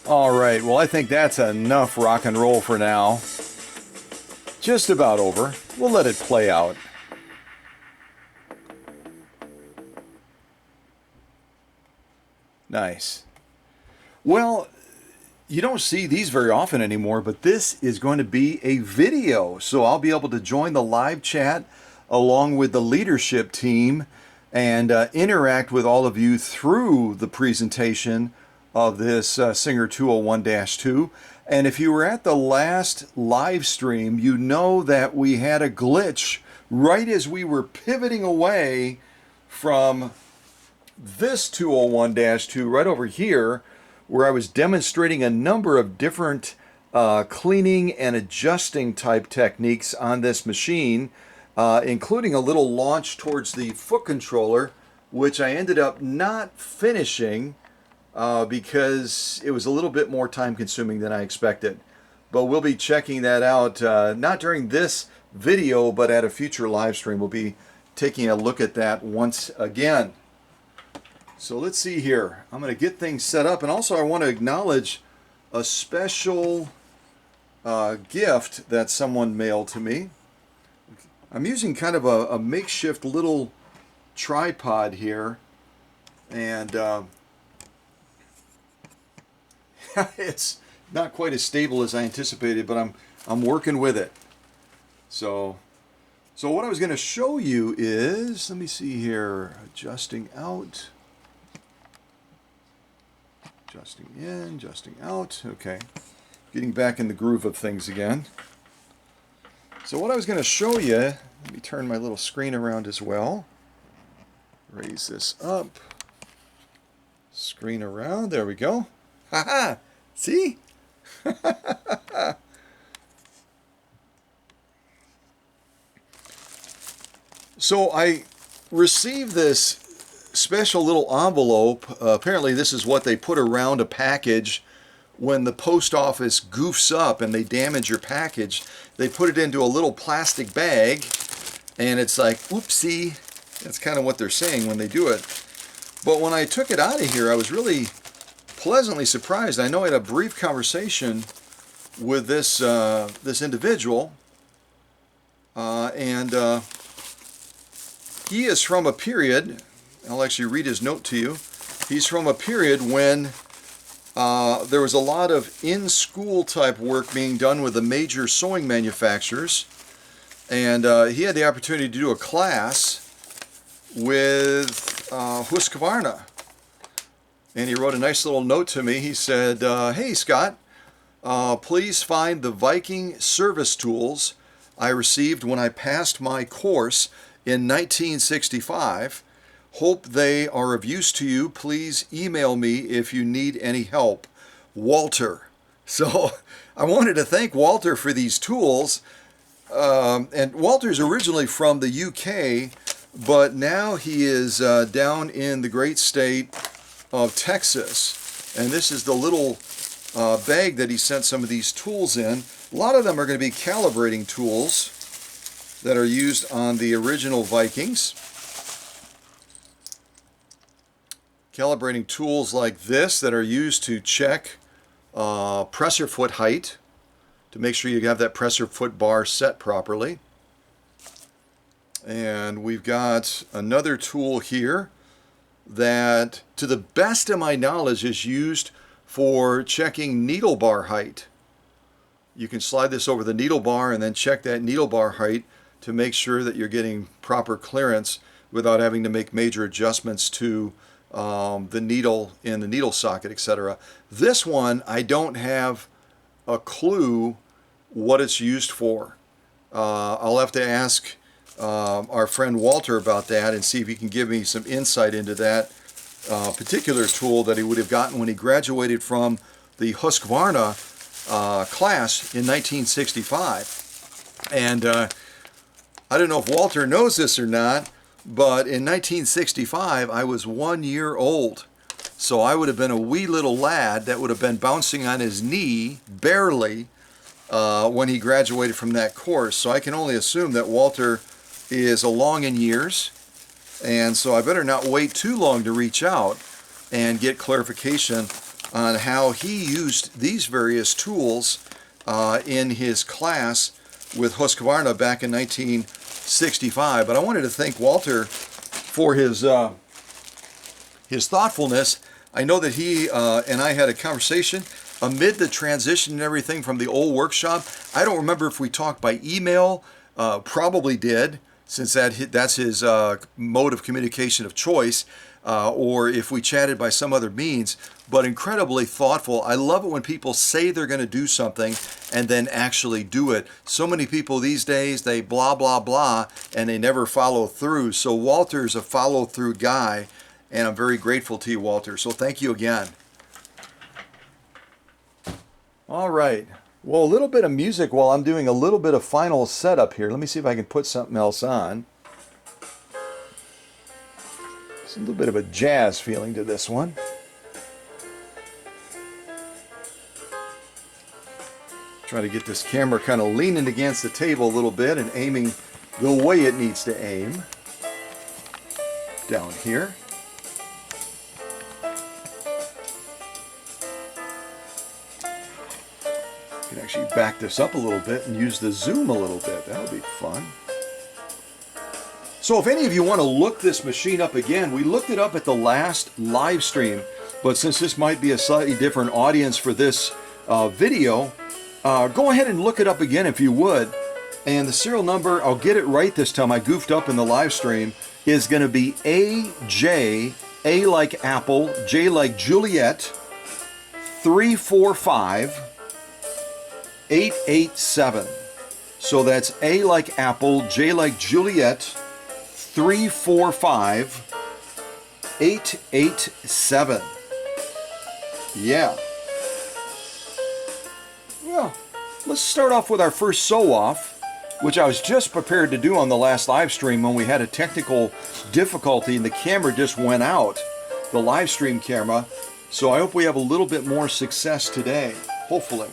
All right, well, I think that's enough rock and roll for now. Just about over. We'll let it play out. Nice. Well, you don't see these very often anymore, but this is going to be a video. So I'll be able to join the live chat along with the leadership team and interact with all of you through the presentation of this Singer 201-2. And if you were at the last live stream, you know that we had a glitch right as we were pivoting away from this 201-2 right over here, where I was demonstrating a number of different cleaning and adjusting type techniques on this machine, including a little launch towards the foot controller, which I ended up not finishing because it was a little bit more time consuming than I expected. But we'll be checking that out, not during this video, but at a future live stream. We'll be taking a look at that once again. So let's see here. I'm going to get things set up, and also I want to acknowledge a special gift that someone mailed to me. I'm using kind of a makeshift little tripod here, and it's not quite as stable as I anticipated, but I'm working with it. So what I was going to show you is, let me see here, adjusting out. Adjusting in, adjusting out. Okay. Getting back in the groove of things again. So what I was going to show you, let me turn my little screen around as well. Raise this up. Screen around. There we go. Haha! See? So I received this special little envelope. Apparently this is what they put around a package when the post office goofs up and they damage your package. They put it into a little plastic bag, and it's like, oopsie. That's kind of what they're saying when they do it. But when I took it out of here, I was really pleasantly surprised. I know I had a brief conversation with this this individual, and he is from a period, I'll actually read his note to you. He's from a period when there was a lot of in-school type work being done with the major sewing manufacturers, and he had the opportunity to do a class with Husqvarna. And he wrote a nice little note to me. He said, hey Scott, please find the Viking service tools I received when I passed my course in 1965. Hope they are of use to you. Please email me if you need any help. Walter. So I wanted to thank Walter for these tools. And Walter's originally from the UK, but now he is down in the great state of Texas. And this is the little bag that he sent some of these tools in. A lot of them are going to be calibrating tools that are used on the original Vikings. Calibrating tools like this that are used to check presser foot height, to make sure you have that presser foot bar set properly. And we've got another tool here that, to the best of my knowledge, is used for checking needle bar height. You can slide this over the needle bar and then check that needle bar height to make sure that you're getting proper clearance without having to make major adjustments to the needle in the needle socket, etc. This one, I don't have a clue what it's used for. I'll have to ask our friend Walter about that and see if he can give me some insight into that particular tool that he would have gotten when he graduated from the Husqvarna class in 1965. And I don't know if Walter knows this or not, but in 1965 I was 1 year old. So I would have been a wee little lad that would have been bouncing on his knee, barely, when he graduated from that course. So I can only assume that Walter is along in years, and so I better not wait too long to reach out and get clarification on how he used these various tools in his class with Husqvarna back in 1965. But I wanted to thank Walter for his thoughtfulness. I know that he and I had a conversation amid the transition and everything from the old workshop. I don't remember if we talked by email. Probably did, since that's his mode of communication of choice, or if we chatted by some other means. But incredibly thoughtful. I love it when people say they're going to do something and then actually do it. So many people these days, they blah, blah, blah, and they never follow through. So Walter's a follow-through guy, and I'm very grateful to you, Walter. So thank you again. All right. Well, a little bit of music while I'm doing a little bit of final setup here. Let me see if I can put something else on. It's a little bit of a jazz feeling to this one. Try to get this camera kind of leaning against the table a little bit and aiming the way it needs to aim. Down here. You can actually back this up a little bit and use the zoom a little bit. That'll be fun. So if any of you want to look this machine up again, we looked it up at the last live stream, but since this might be a slightly different audience for this video, go ahead and look it up again if you would. And the serial number, I'll get it right this time, I goofed up in the live stream, is going to be AJ, A like Apple, J like Juliet, 345887. So that's A like Apple, J like Juliet, 345887. Yeah. Well, let's start off with our first sew-off, which I was just prepared to do on the last live stream when we had a technical difficulty and the camera just went out, the live stream camera. So I hope we have a little bit more success today, hopefully.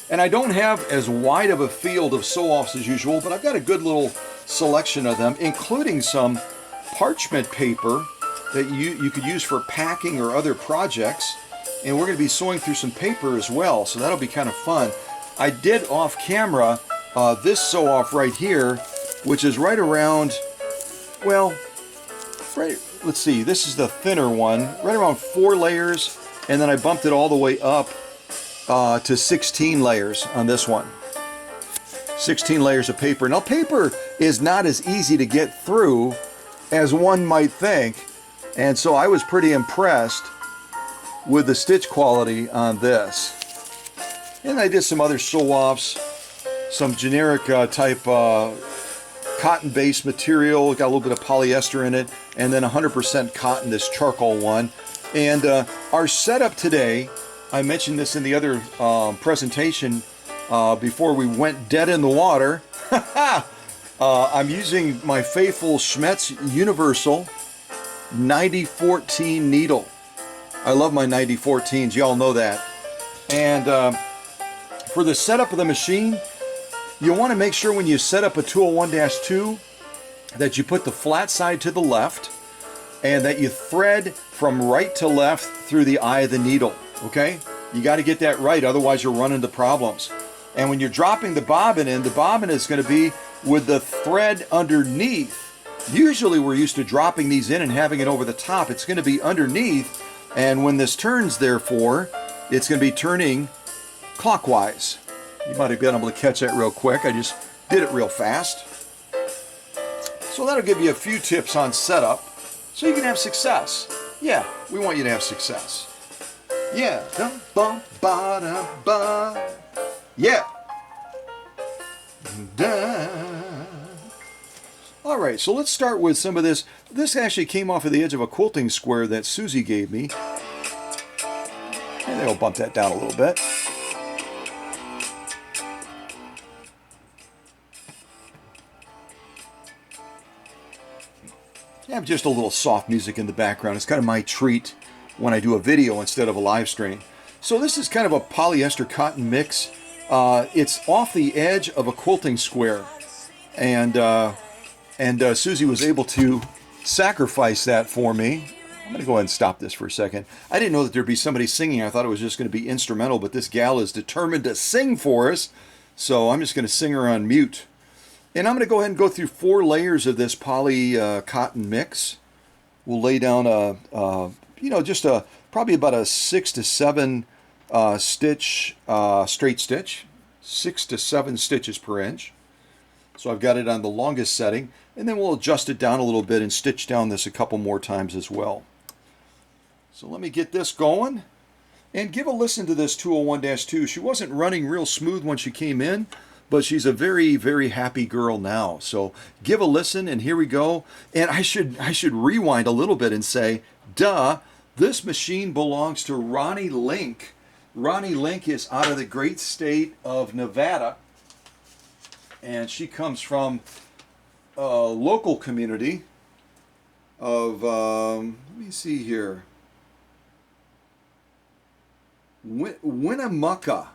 And I don't have as wide of a field of sew-offs as usual, but I've got a good little selection of them, including some parchment paper that you could use for packing or other projects. And we're going to be sewing through some paper as well, so that'll be kind of fun. I did off camera this sew-off right here, which is right around, well, let's see, this is the thinner one, right around 4 layers, and then I bumped it all the way up to 16 layers on this one. 16 layers of paper. Now, paper is not as easy to get through as one might think, and so I was pretty impressed with the stitch quality on this. And I did some other sew-offs, some generic type cotton-based material, got a little bit of polyester in it, and then 100% cotton, this charcoal one. And our setup today, I mentioned this in the other presentation before we went dead in the water. I'm using my faithful Schmetz Universal 9014 needle. I love my 9014s, y'all know that. And for the setup of the machine, you want to make sure when you set up a 201-2 that you put the flat side to the left and that you thread from right to left through the eye of the needle, okay? You got to get that right, otherwise you'll run into problems. And when you're dropping the bobbin in, the bobbin is going to be with the thread underneath. Usually we're used to dropping these in and having it over the top. It's going to be underneath. And when this turns, therefore, it's going to be turning clockwise. You might have been able to catch that real quick. I just did it real fast. So that'll give you a few tips on setup so you can have success. Yeah, we want you to have success. Yeah. Yeah. All right, so let's start with some of this. This actually came off of the edge of a quilting square that Susie gave me. And I'll bump that down a little bit. I have just a little soft music in the background. It's kind of my treat when I do a video instead of a live stream. So this is kind of a polyester cotton mix. It's off the edge of a quilting square. And Susie was able to sacrifice that for me. I'm going to go ahead and stop this for a second. I didn't know that there'd be somebody singing. I thought it was just going to be instrumental, but this gal is determined to sing for us. So I'm just going to sing her on mute. And I'm going to go ahead and go through 4 layers of this poly cotton mix. We'll lay down just probably about a 6 to 7 stitch, straight stitch, 6 to 7 stitches per inch. So I've got it on the longest setting, and then we'll adjust it down a little bit and stitch down this a couple more times as well. So let me get this going and give a listen to this 201-2. She wasn't running real smooth when she came in, but she's a very, very happy girl now. So give a listen, and here we go. And I should rewind a little bit and say, duh, this machine belongs to Roni Link. Roni Link is out of the great state of Nevada, and she comes from a local community of, let me see here, Winnemucca,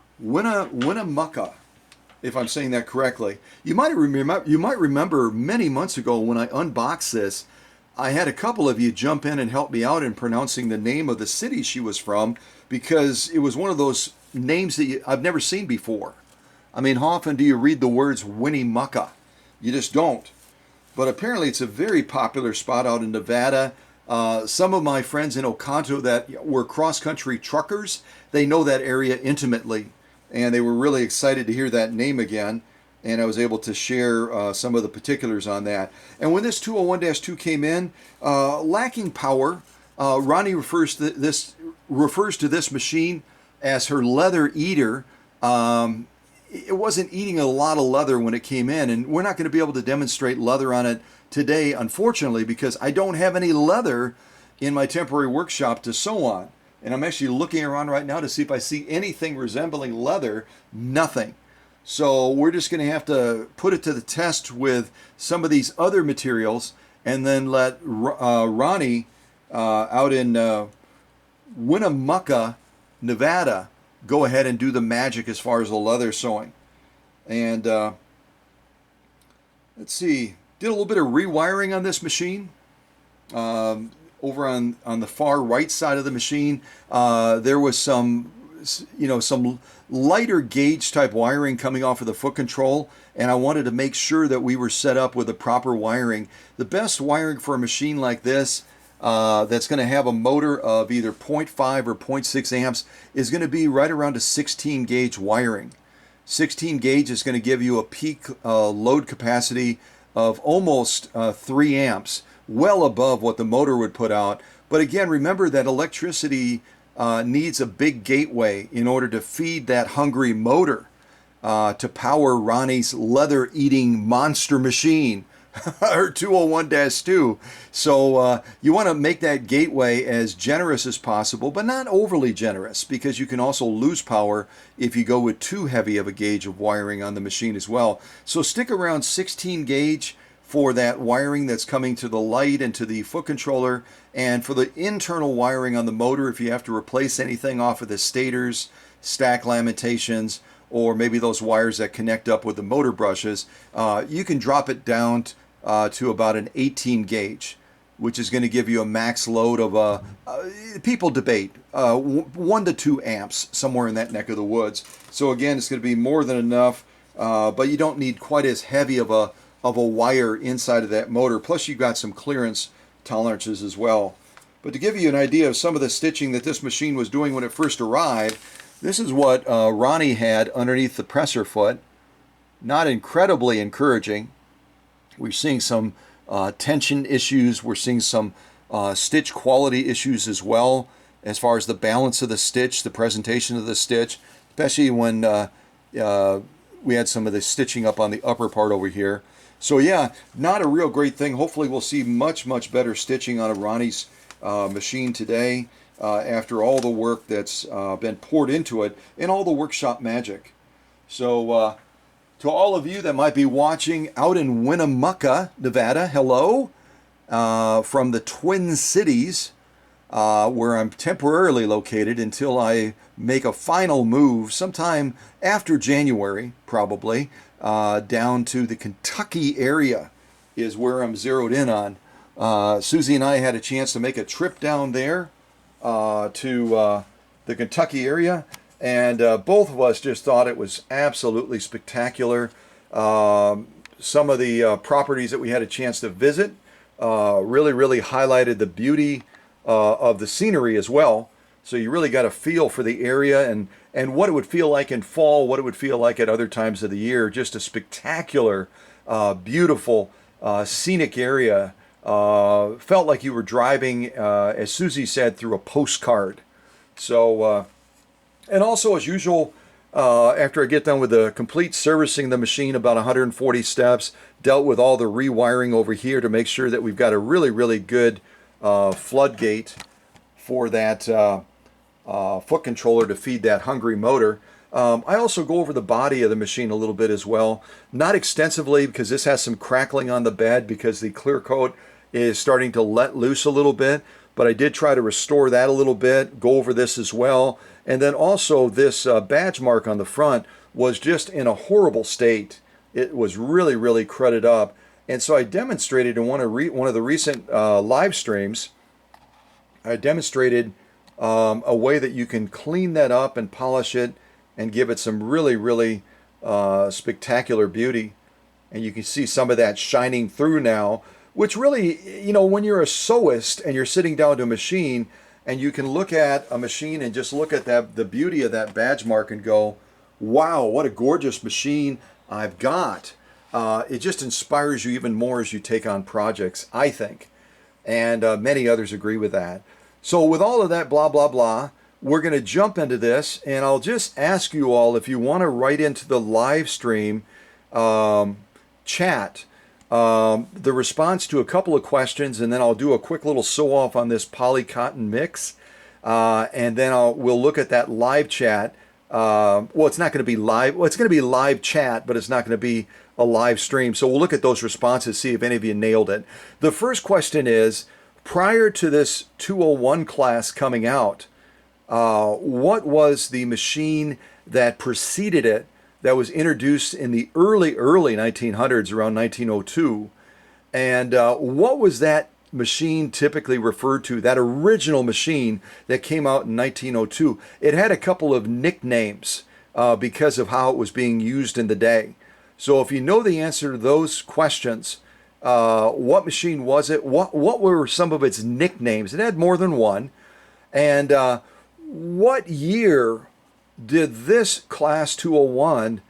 if I'm saying that correctly. You might remember many months ago when I unboxed this, I had a couple of you jump in and help me out in pronouncing the name of the city she was from, because it was one of those names that I've never seen before. I mean, how often do you read the words Winnemucca? You just don't. But apparently it's a very popular spot out in Nevada. Some of my friends in Oconto that were cross-country truckers, they know that area intimately. And they were really excited to hear that name again. And I was able to share some of the particulars on that. And when this 201-2 came in, lacking power, Roni refers to this machine as her leather eater. It wasn't eating a lot of leather when it came in, and we're not going to be able to demonstrate leather on it today, unfortunately, because I don't have any leather in my temporary workshop to sew on. And I'm actually looking around right now to see if I see anything resembling leather. Nothing. So we're just going to have to put it to the test with some of these other materials, and then let Roni out in Winnemucca, Nevada, go ahead and do the magic as far as the leather sewing. And let's see, did a little bit of rewiring on this machine. Over on the far right side of the machine, there was some lighter gauge type wiring coming off of the foot control, and I wanted to make sure that we were set up with the proper wiring. The best wiring for a machine like this, that's going to have a motor of either 0.5 or 0.6 amps, is going to be right around a 16 gauge wiring. 16 gauge is going to give you a peak load capacity of almost 3 amps, well above what the motor would put out. But again, remember that electricity needs a big gateway in order to feed that hungry motor to power Roni's leather-eating monster machine, her 201-2. So you want to make that gateway as generous as possible, but not overly generous, because you can also lose power if you go with too heavy of a gauge of wiring on the machine as well. So stick around 16 gauge for that wiring that's coming to the light and to the foot controller, and for the internal wiring on the motor, if you have to replace anything off of the stators, stack lamentations, or maybe those wires that connect up with the motor brushes, you can drop it down to about an 18 gauge, which is going to give you a max load of, people debate, 1 to 2 amps, somewhere in that neck of the woods. So again, it's going to be more than enough, but you don't need quite as heavy of a wire inside of that motor. Plus you've got some clearance tolerances as well. But to give you an idea of some of the stitching that this machine was doing when it first arrived, this is what Roni had underneath the presser foot. Not incredibly encouraging. We're seeing some tension issues. We're seeing some stitch quality issues as well, as far as the balance of the stitch, the presentation of the stitch, especially when we had some of the stitching up on the upper part over here. So yeah, not a real great thing. Hopefully we'll see much, much better stitching on a Roni's machine today, after all the work that's been poured into it and all the workshop magic. So to all of you that might be watching out in Winnemucca, Nevada, hello, from the Twin Cities, where I'm temporarily located until I make a final move sometime after January, probably, down to the Kentucky area is where I'm zeroed in on. Susie and I had a chance to make a trip down there to the Kentucky area, and both of us just thought it was absolutely spectacular. Some of the properties that we had a chance to visit really highlighted the beauty of the scenery as well. So you really got a feel for the area and what it would feel like in fall, what it would feel like at other times of the year. Just a spectacular, beautiful, scenic area. Felt like you were driving, as Susie said, through a postcard. So, and also as usual, after I get done with the complete servicing the machine, about 140 steps, dealt with all the rewiring over here to make sure that we've got a really good floodgate for that foot controller to feed that hungry motor. I also go over the body of the machine a little bit as well. Not extensively because this has some crackling on the bed because the clear coat is starting to let loose a little bit. But I did try to restore that a little bit, go over this as well. And then also this badge mark on the front was just in a horrible state. It was really crudted up. And so I demonstrated in one of the recent live streams, I demonstrated a way that you can clean that up and polish it and give it some really spectacular beauty. And you can see some of that shining through now, which really, you know, when you're a sewist and you're sitting down to a machine and you can look at a machine and just look at the beauty of that badge mark and go, wow, what a gorgeous machine I've got. It just inspires you even more as you take on projects, I think. And many others agree with that. So with all of that blah, we're going to jump into this, and I'll just ask you all if you want to write into the live stream chat the response to a couple of questions, and then I'll do a quick little sew-off on this poly cotton mix, and then we'll look at that live chat. Well, it's not going to be live. Well, it's going to be live chat, but it's not going to be a live stream. So we'll look at those responses, see if any of you nailed it. The first question is, prior to this 201 class coming out, what was the machine that preceded it that was introduced in the early 1900s, around 1902? And what was that machine typically referred to, that original machine that came out in 1902? It had a couple of nicknames because of how it was being used in the day. So if you know the answer to those questions, what machine was it? What were some of its nicknames? It had more than one. And what year did this Class 201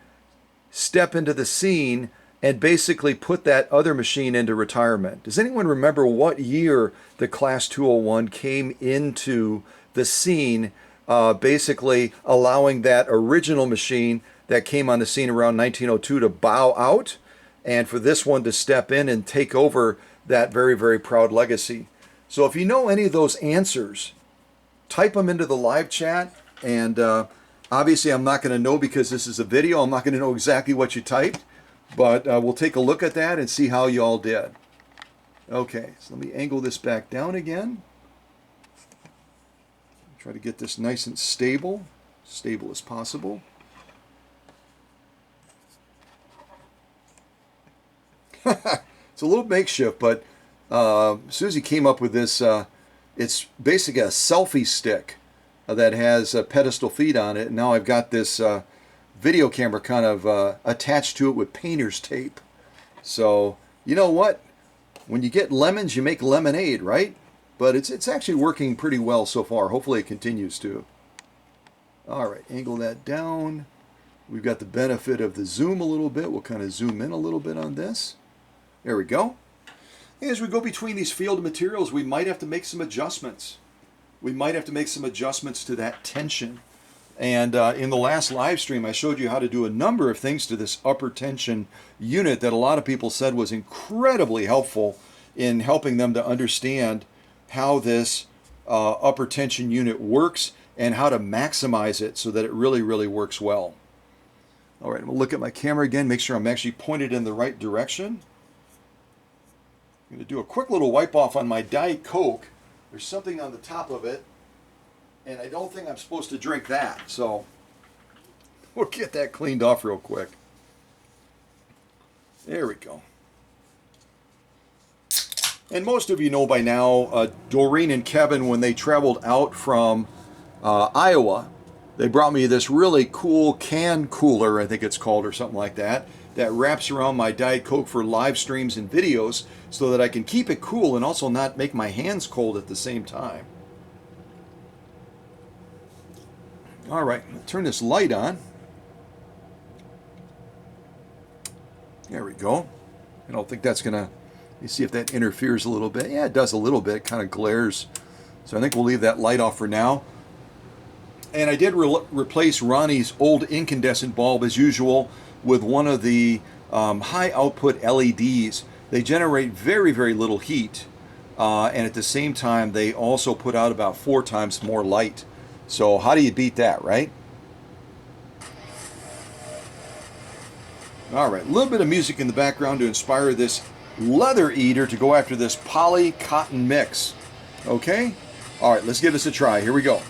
step into the scene and basically put that other machine into retirement? Does anyone remember what year the Class 201 came into the scene, basically allowing that original machine that came on the scene around 1902 to bow out, and for this one to step in and take over that very proud legacy? So if you know any of those answers, type them into the live chat. And obviously I'm not going to know because this is a video. I'm not going to know exactly what you typed, but we'll take a look at that and see how you all did. Okay, so let me angle this back down again. Try to get this nice and stable as possible. It's a little makeshift, but Susie came up with this. It's basically a selfie stick that has pedestal feet on it. And now I've got this video camera kind of attached to it with painter's tape. So, you know what? When you get lemons, you make lemonade, right? But it's actually working pretty well so far. Hopefully it continues to. All right, angle that down. We've got the benefit of the zoom a little bit. We'll kind of zoom in a little bit on this. There we go. As we go between these field materials, we might have to make some adjustments. We might have to make some adjustments to that tension. And in the last live stream, I showed you how to do a number of things to this upper tension unit that a lot of people said was incredibly helpful in helping them to understand how this upper tension unit works and how to maximize it so that it really works well. All right, I'm going to look at my camera again, make sure I'm actually pointed in the right direction. I'm going to do a quick little wipe off on my Diet Coke. There's something on the top of it, and I don't think I'm supposed to drink that, so we'll get that cleaned off real quick. There we go. And most of you know by now, Doreen and Kevin, when they traveled out from Iowa, they brought me this really cool can cooler, I think it's called, or something like that, that wraps around my Diet Coke for live streams and videos so that I can keep it cool and also not make my hands cold at the same time. All right, turn this light on. There we go. I don't think that's gonna, you see if that interferes a little bit. Yeah, it does a little bit, kind of glares. So I think we'll leave that light off for now. And I did replace Roni's old incandescent bulb as usual with one of the high output LEDs. They generate very, very little heat. And at the same time, they also put out about 4 times more light. So how do you beat that, right? All right, a little bit of music in the background to inspire this leather eater to go after this poly cotton mix. Okay? All right, let's give this a try. Here we go.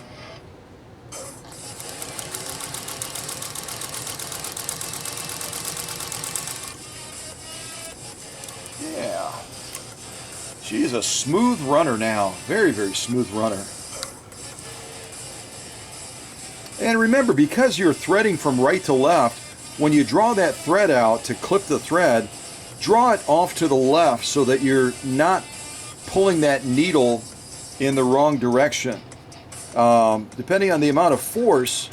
Yeah. She's a smooth runner now. Very, very smooth runner. And remember, because you're threading from right to left, when you draw that thread out to clip the thread, draw it off to the left so that you're not pulling that needle in the wrong direction. Depending on the amount of force,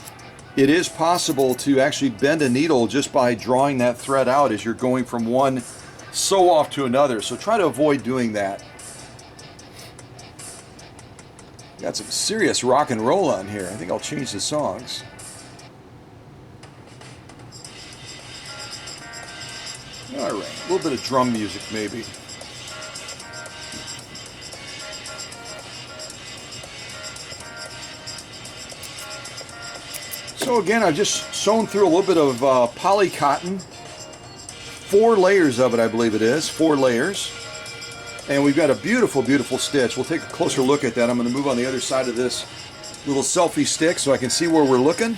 it is possible to actually bend a needle just by drawing that thread out as you're going from one sew off to another. So try to avoid doing that. Got some serious rock and roll on here. I think I'll change the songs. All right, a little bit of drum music maybe. So again, I've just sewn through a little bit of poly cotton. 4 layers of it, I believe it is. 4 layers. And we've got a beautiful, beautiful stitch. We'll take a closer look at that. I'm going to move on the other side of this little selfie stick so I can see where we're looking.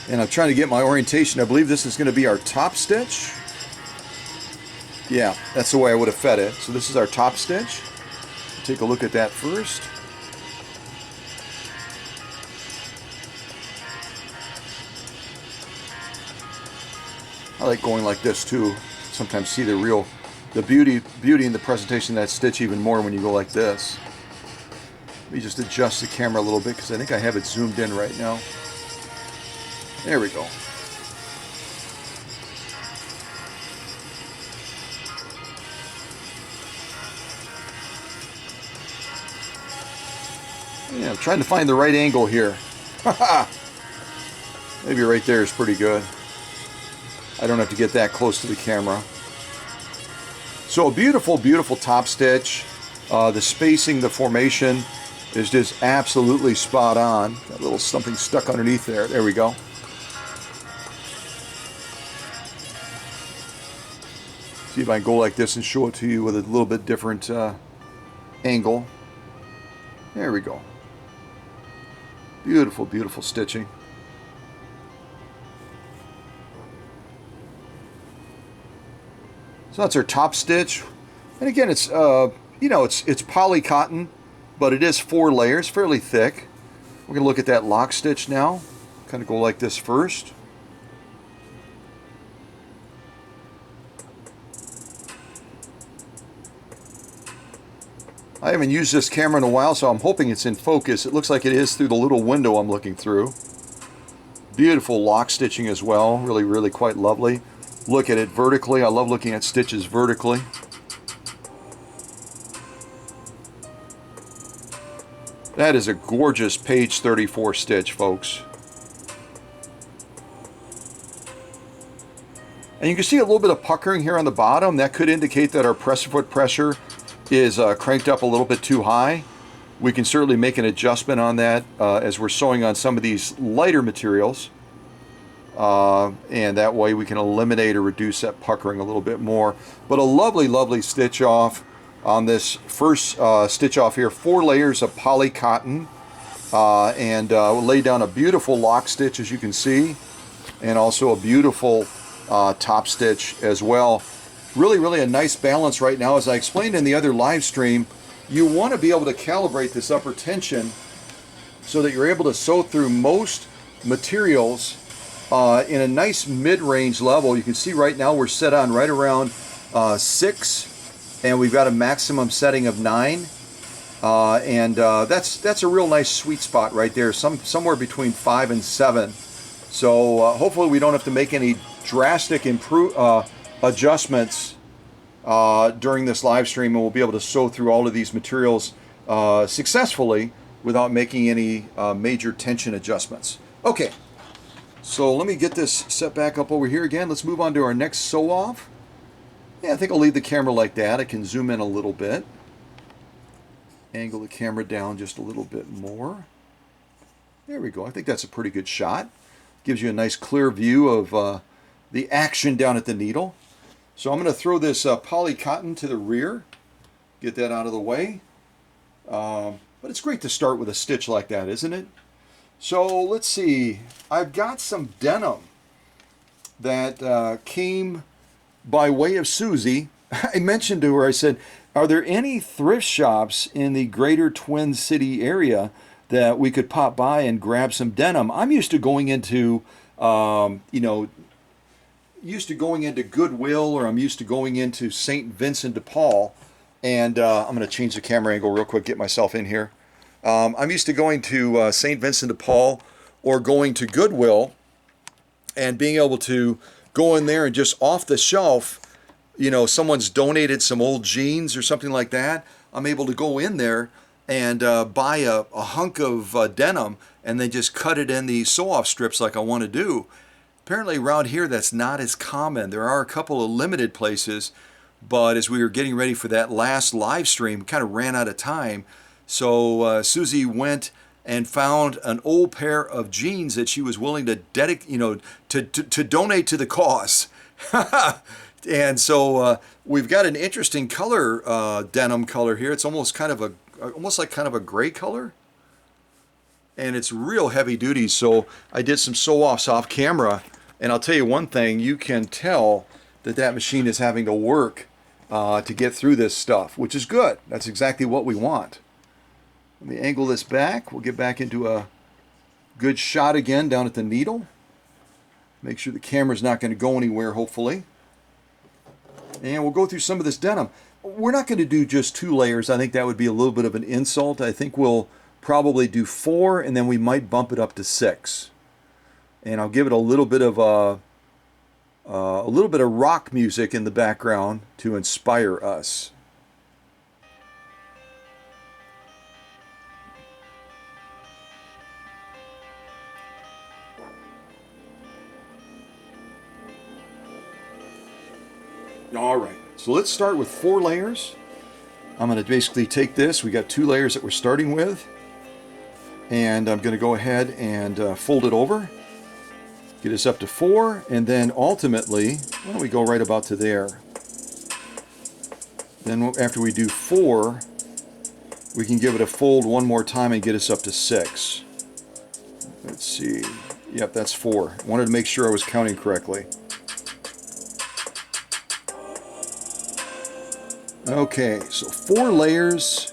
And I'm trying to get my orientation. I believe this is going to be our top stitch. Yeah, that's the way I would have fed it. So this is our top stitch. Take a look at that first. I like going like this too. Sometimes see the beauty in the presentation of that stitch even more when you go like this. Let me just adjust the camera a little bit because I think I have it zoomed in right now. There we go. Yeah, I'm trying to find the right angle here. Maybe right there is pretty good. I don't have to get that close to the camera. So a beautiful, beautiful top stitch. The spacing, the formation is just absolutely spot on. Got a little something stuck underneath there. There we go. See if I can go like this and show it to you with a little bit different angle. There we go. Beautiful, beautiful stitching. So that's our top stitch. And again, it's it's poly cotton, but it is 4 layers, fairly thick. We're going to look at that lock stitch now. Kind of go like this first. I haven't used this camera in a while, so I'm hoping it's in focus. It looks like it is through the little window I'm looking through. Beautiful lock stitching as well. Really, really quite lovely. Look at it vertically. I love looking at stitches vertically. That is a gorgeous page 34 stitch, folks. And you can see a little bit of puckering here on the bottom. That could indicate that our press foot pressure is cranked up a little bit too high. We can certainly make an adjustment on that as we're sewing on some of these lighter materials. And that way we can eliminate or reduce that puckering a little bit more. But a lovely, lovely stitch off on this first stitch off here. 4 layers of poly cotton. And we'll lay down a beautiful lock stitch, as you can see. And also a beautiful top stitch as well. really a nice balance right now. As I explained in the other live stream, you want to be able to calibrate this upper tension so that you're able to sew through most materials in a nice mid-range level. You can see right now we're set on right around 6, and we've got a maximum setting of 9. That's a real nice sweet spot right there, somewhere between 5 and 7. So hopefully we don't have to make any drastic adjustments during this live stream, and we'll be able to sew through all of these materials successfully without making any major tension adjustments. Okay, so let me get this set back up over here again. Let's move on to our next sew off. Yeah, I think I'll leave the camera like that. I can zoom in a little bit. Angle the camera down just a little bit more. There we go. I think that's a pretty good shot. Gives you a nice clear view of the action down at the needle. So I'm going to throw this poly cotton to the rear. Get that out of the way. But it's great to start with a stitch like that, isn't it? So let's see. I've got some denim that came by way of Susie. I mentioned to her, I said, are there any thrift shops in the greater Twin City area that we could pop by and grab some denim? I'm used to going into, Goodwill, or I'm used to going into St. Vincent de Paul. And I'm going to change the camera angle real quick, get myself in here. I'm used to going to St. Vincent de Paul or going to Goodwill and being able to go in there and just off the shelf, someone's donated some old jeans or something like that. I'm able to go in there and buy a hunk of denim and then just cut it in the sew-off strips like I want to do. Apparently around here that's not as common. There are a couple of limited places, but as we were getting ready for that last live stream, kind of ran out of time. So Susie went and found an old pair of jeans that she was willing to to donate to the cause. And so we've got an interesting color, denim color here. It's almost like kind of a gray color, and it's real heavy duty. So I did some sew-offs off camera, and I'll tell you one thing: you can tell that machine is having to work to get through this stuff, which is good. That's exactly what we want. Let me angle this back. We'll get back into a good shot again down at the needle. Make sure the camera's not going to go anywhere, hopefully. And we'll go through some of this denim. We're not going to do just 2 layers. I think that would be a little bit of an insult. I think we'll probably do 4, and then we might bump it up to 6. And I'll give it a little bit of rock music in the background to inspire us. All right, so let's start with 4 layers. I'm going to basically take this. We got 2 layers that we're starting with, and I'm going to go ahead and fold it over, get us up to 4, and then ultimately, why don't we go right about to there? Then after we do 4, we can give it a fold one more time and get us up to 6. Let's see. Yep, that's 4. I wanted to make sure I was counting correctly. Okay, so 4 layers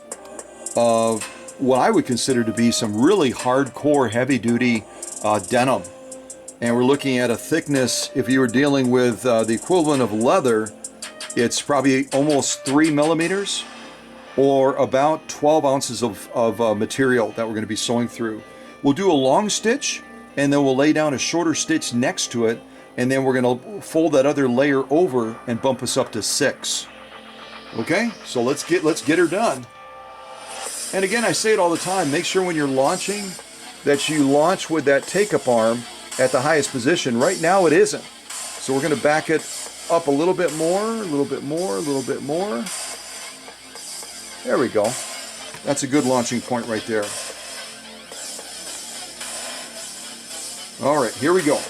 of what I would consider to be some really hardcore, heavy-duty denim. And we're looking at a thickness, if you were dealing with the equivalent of leather, it's probably almost 3 millimeters, or about 12 ounces of material that we're going to be sewing through. We'll do a long stitch, and then we'll lay down a shorter stitch next to it, and then we're going to fold that other layer over and bump us up to 6. Okay, so let's get her done. And again, I say it all the time, make sure when you're launching that you launch with that take-up arm at the highest position. Right now it isn't. So we're going to back it up a little bit more, a little bit more, a little bit more. There we go. That's a good launching point right there. All right, here we go.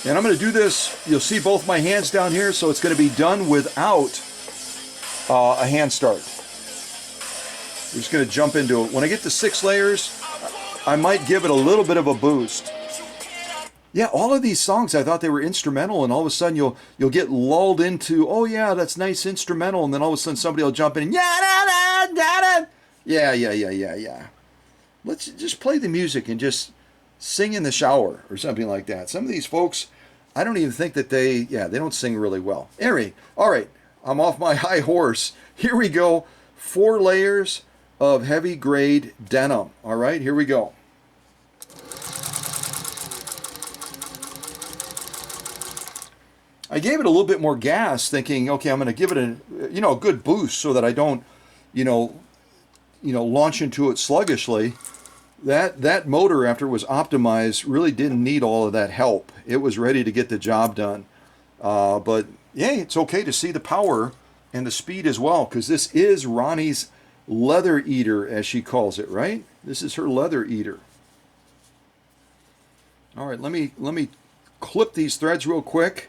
And I'm going to do this, you'll see both my hands down here, so it's going to be done without a hand start. We're just going to jump into it. When I get to 6 layers, I might give it a little bit of a boost. Yeah, all of these songs, I thought they were instrumental, and all of a sudden you'll get lulled into, oh yeah, that's nice instrumental, and then all of a sudden somebody will jump in and yeah, da, da, da, da. Yeah. Let's just play the music and just sing in the shower or something like that. Some of these folks, I don't even think that they don't sing really well. Anyway, all right, I'm off my high horse. Here we go. 4 layers of heavy grade denim. All right, here we go. I gave it a little bit more gas, thinking, okay, I'm going to give it a good boost so that I don't, you know, launch into it sluggishly. That motor, after it was optimized, really didn't need all of that help. It was ready to get the job done. But yeah, it's okay to see the power and the speed as well, because this is Roni's leather eater, as she calls it, right? This is her leather eater. All right, let me clip these threads real quick.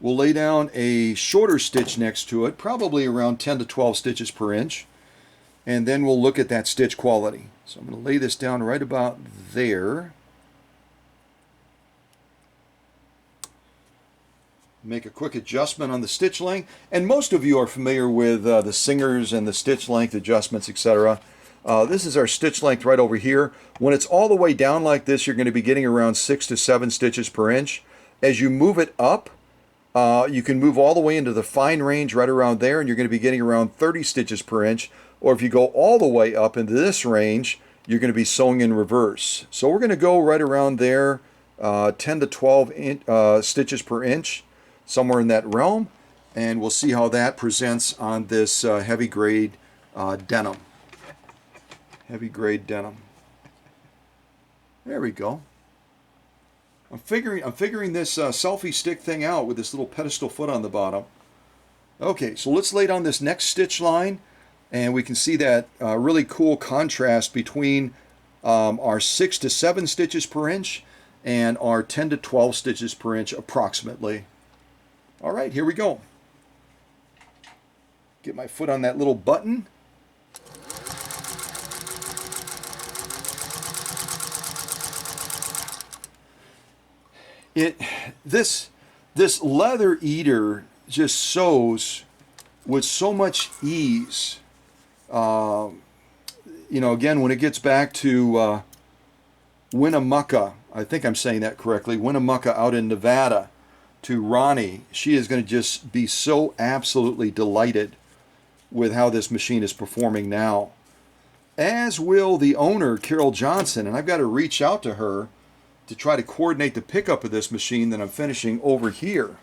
We'll lay down a shorter stitch next to it, probably around 10 to 12 stitches per inch. And then we'll look at that stitch quality. So I'm going to lay this down right about there. Make a quick adjustment on the stitch length. And most of you are familiar with the singers and the stitch length adjustments, etc. This is our stitch length right over here. When it's all the way down like this, you're going to be getting around 6 to 7 stitches per inch. As you move it up, you can move all the way into the fine range right around there, and you're going to be getting around 30 stitches per inch. Or if you go all the way up into this range, you're going to be sewing in reverse. So we're going to go right around there, 10 to 12 stitches per inch, somewhere in that realm. And we'll see how that presents on this heavy grade denim. Heavy grade denim. There we go. I'm figuring this selfie stick thing out with this little pedestal foot on the bottom. Okay, so let's lay down this next stitch line, and we can see that really cool contrast between our 6 to 7 stitches per inch and our 10 to 12 stitches per inch approximately. All right, here we go. Get my foot on that little button. This leather eater just sews with so much ease. Again, when it gets back to Winnemucca, I think I'm saying that correctly, Winnemucca out in Nevada, to Roni, she is going to just be so absolutely delighted with how this machine is performing now. As will the owner, Carol Johnson, and I've got to reach out to her to try to coordinate the pickup of this machine that I'm finishing over here.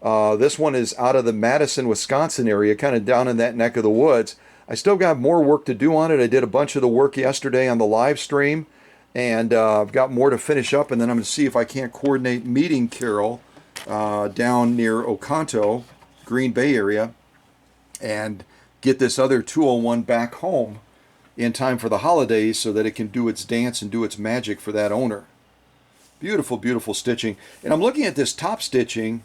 This one is out of the Madison, Wisconsin area, kind of down in that neck of the woods. I still got more work to do on it. I did a bunch of the work yesterday on the live stream, and I've got more to finish up, and then I'm going to see if I can't coordinate meeting Carol down near Oconto, Green Bay area, and get this other 201 back home in time for the holidays so that it can do its dance and do its magic for that owner. Beautiful, beautiful stitching. And I'm looking at this top stitching.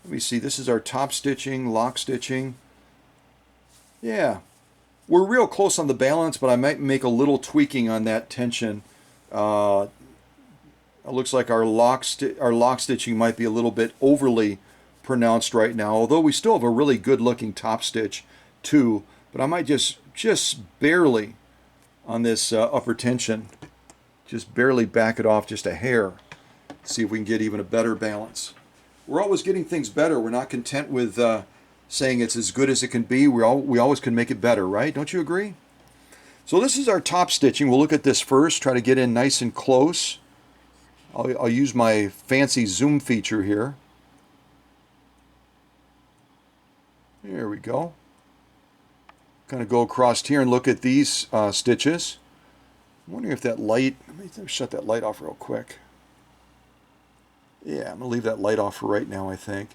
Let me see, this is our top stitching, lock stitching. Yeah, we're real close on the balance, but I might make a little tweaking on that tension. It looks like our lock stitching might be a little bit overly pronounced right now, although we still have a really good looking top stitch too. But I might just barely on this upper tension, just barely back it off just a hair. See if we can get even a better balance. We're always getting things better. We're not content with saying it's as good as it can be. We always can make it better, right? Don't you agree? So this is our top stitching. We'll look at this first, try to get in nice and close. I'll use my fancy zoom feature here. There we go. Kind of go across here and look at these stitches. I'm wondering if that light, let me shut that light off real quick. Yeah, I'm going to leave that light off for right now, I think.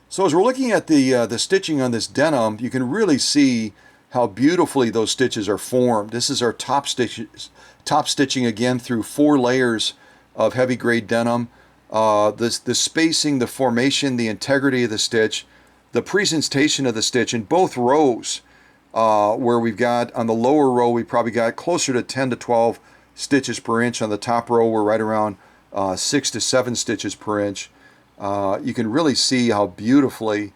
So as we're looking at the stitching on this denim, you can really see how beautifully those stitches are formed. This is our top stitching again through 4 layers of heavy grade denim. The spacing, the formation, the integrity of the stitch, the presentation of the stitch in both rows, where we've got on the lower row we probably got closer to 10 to 12 stitches per inch. On the top row we're right around 6 to 7 stitches per inch. You can really see how beautifully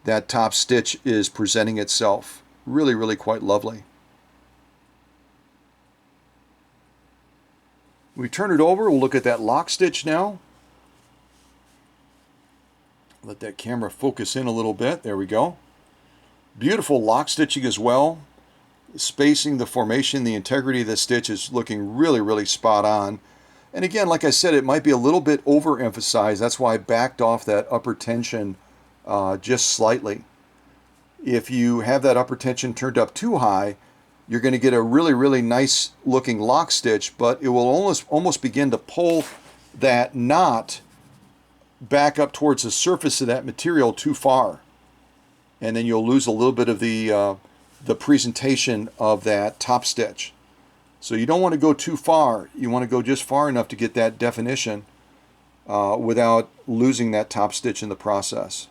that top stitch is presenting itself. Really, really quite lovely. We turn it over, we'll look at that lock stitch now. Let that camera focus in a little bit. There we go. Beautiful lock stitching as well. Spacing, the formation, the integrity of the stitch is looking really, really spot on. And again, like I said, it might be a little bit overemphasized. That's why I backed off that upper tension just slightly. If you have that upper tension turned up too high, you're going to get a really, really nice looking lock stitch, but it will almost begin to pull that knot back up towards the surface of that material too far. And then you'll lose a little bit of the presentation of that top stitch. So you don't want to go too far. You want to go just far enough to get that definition without losing that top stitch in the process.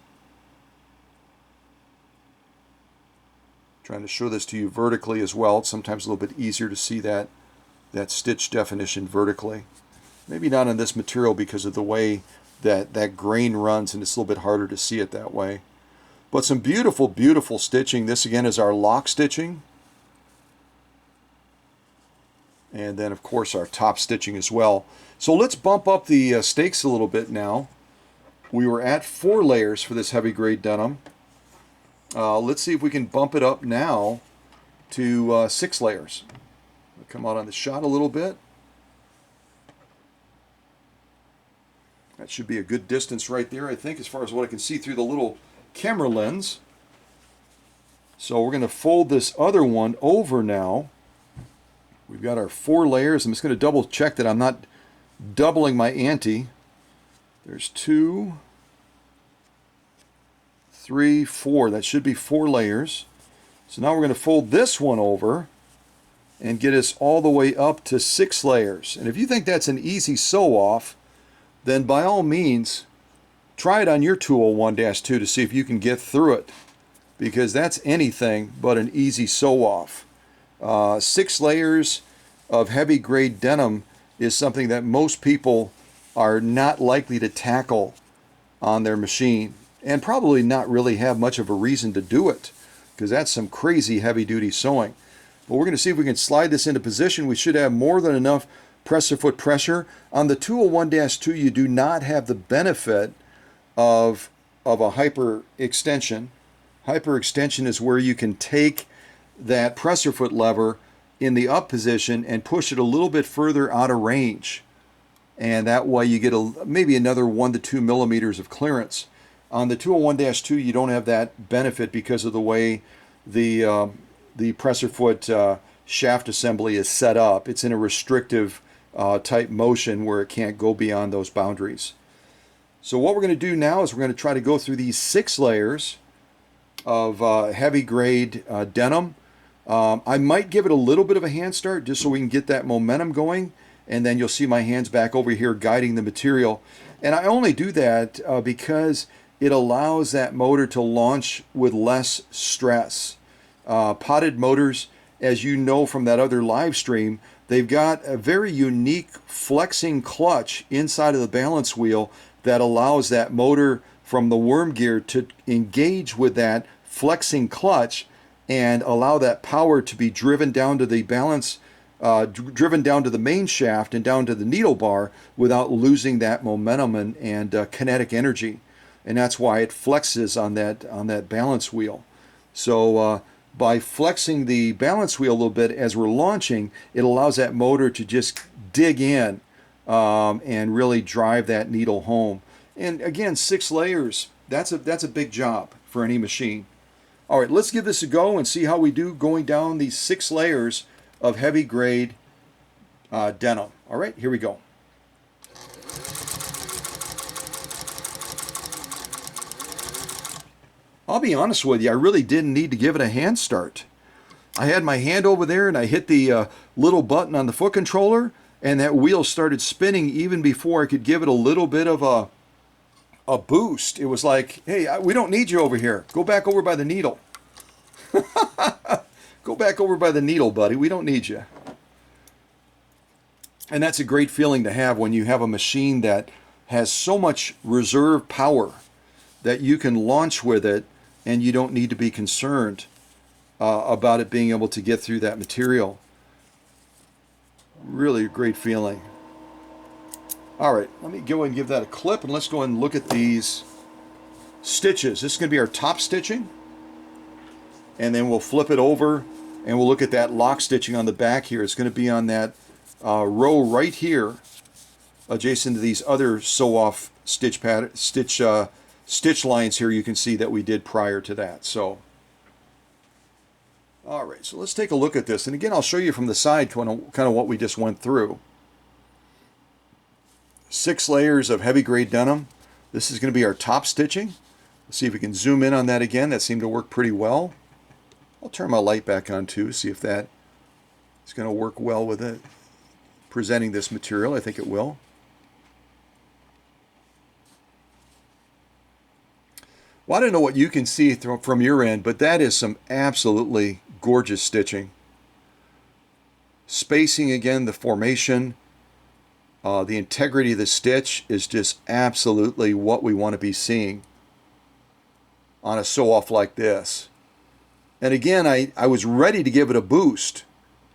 Trying to show this to you vertically as well. It's sometimes a little bit easier to see that stitch definition vertically. Maybe not on this material because of the way that grain runs, and it's a little bit harder to see it that way. But some beautiful, beautiful stitching. This again is our lock stitching. And then of course our top stitching as well. So let's bump up the stakes a little bit now. We were at 4 layers for this heavy grade denim. Let's see if we can bump it up now to 6 layers. We'll come out on the shot a little bit. That should be a good distance right there, I think, as far as what I can see through the little camera lens. So we're going to fold this other one over now. We've got our 4 layers. I'm just going to double check that I'm not doubling my ante. There's 2, 3, 4. That should be 4 layers. So now we're going to fold this one over and get us all the way up to 6 layers. And if you think that's an easy sew off, then by all means, try it on your 201-2 to see if you can get through it, because that's anything but an easy sew off. 6 layers of heavy grade denim is something that most people are not likely to tackle on their machine, and probably not really have much of a reason to do it, because that's some crazy heavy duty sewing. But we're going to see if we can slide this into position. We should have more than enough presser foot pressure. On the 201-2, you do not have the benefit of a hyper extension. Hyper extension is where you can take that presser foot lever in the up position and push it a little bit further out of range. And that way you get maybe another 1 to 2 millimeters of clearance. On the 201-2, you don't have that benefit because of the way the presser foot shaft assembly is set up. It's in a restrictive type motion where it can't go beyond those boundaries. So what we're going to do now is we're going to try to go through these 6 layers of heavy grade denim. I might give it a little bit of a hand start just so we can get that momentum going, and then you'll see my hands back over here guiding the material. And I only do that because it allows that motor to launch with less stress. Potted motors, as you know from that other live stream, they've got a very unique flexing clutch inside of the balance wheel that allows that motor from the worm gear to engage with that flexing clutch and allow that power to be driven down to the balance, driven down to the main shaft and down to the needle bar without losing that momentum and kinetic energy. And that's why it flexes on that balance wheel. So by flexing the balance wheel a little bit as we're launching, it allows that motor to just dig in and really drive that needle home. And again, 6 layers, that's a big job for any machine. All right, let's give this a go and see how we do going down these 6 layers of heavy grade denim. All right, here we go. I'll be honest with you, I really didn't need to give it a hand start. I had my hand over there and I hit the little button on the foot controller, and that wheel started spinning even before I could give it a little bit of a boost. It was like, hey, we don't need you over here. Go back over by the needle. Go back over by the needle, buddy. We don't need you. And that's a great feeling to have when you have a machine that has so much reserve power that you can launch with it and you don't need to be concerned about it being able to get through that material. Really a great feeling. All right, let me go and give that a clip, and let's go and look at these stitches. This is going to be our top stitching, and then we'll flip it over and we'll look at that lock stitching on the back here. It's going to be on that row right here, adjacent to these other sew-off stitch lines here. You can see that we did prior to that. So, all right, so let's take a look at this. And again, I'll show you from the side kind of what we just went through. 6 layers of heavy grade denim. This is going to be our top stitching. Let's see if we can zoom in on that again. That seemed to work pretty well. I'll turn my light back on too, see if that is going to work well with it. Presenting this material, I think it will. Well, I don't know what you can see from your end, but that is some absolutely gorgeous stitching. Spacing again, the formation. The integrity of the stitch is just absolutely what we want to be seeing on a sew-off like this. And again, I was ready to give it a boost,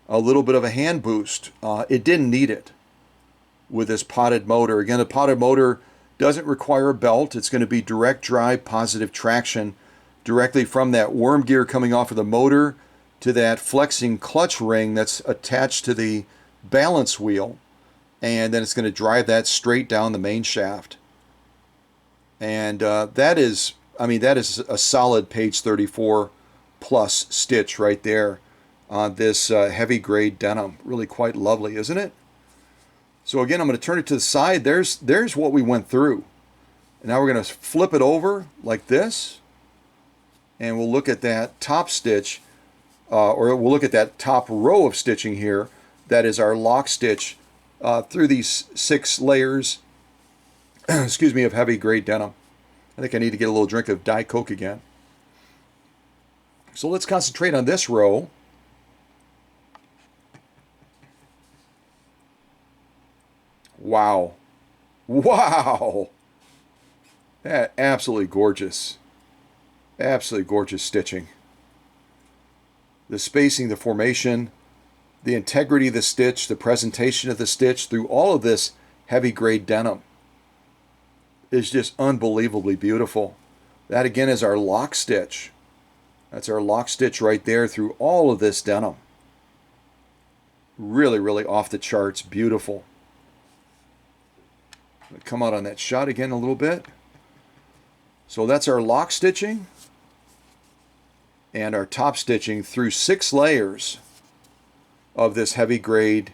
a little bit of a hand boost. It didn't need it with this potted motor. Again, the potted motor doesn't require a belt. It's going to be direct drive, positive traction directly from that worm gear coming off of the motor to that flexing clutch ring that's attached to the balance wheel. And then it's going to drive that straight down the main shaft. And that is a solid page 34 plus stitch right there on this heavy grade denim. Really quite lovely, isn't it? So again, I'm going to turn it to the side. There's what we went through. And now we're going to flip it over like this. And we'll look at that top stitch, or we'll look at that top row of stitching here. That is our lock stitch through these 6 layers, excuse me, of heavy grade denim. I think I need to get a little drink of Diet Coke again. So let's concentrate on this row. Wow. Wow. Absolutely gorgeous. Absolutely gorgeous stitching. The spacing, the formation, the integrity of the stitch, the presentation of the stitch through all of this heavy grade denim is just unbelievably beautiful. That again is our lock stitch. That's our lock stitch right there through all of this denim. Really, really off the charts, beautiful. Come out on that shot again a little bit. So that's our lock stitching and our top stitching through 6 layers of this heavy grade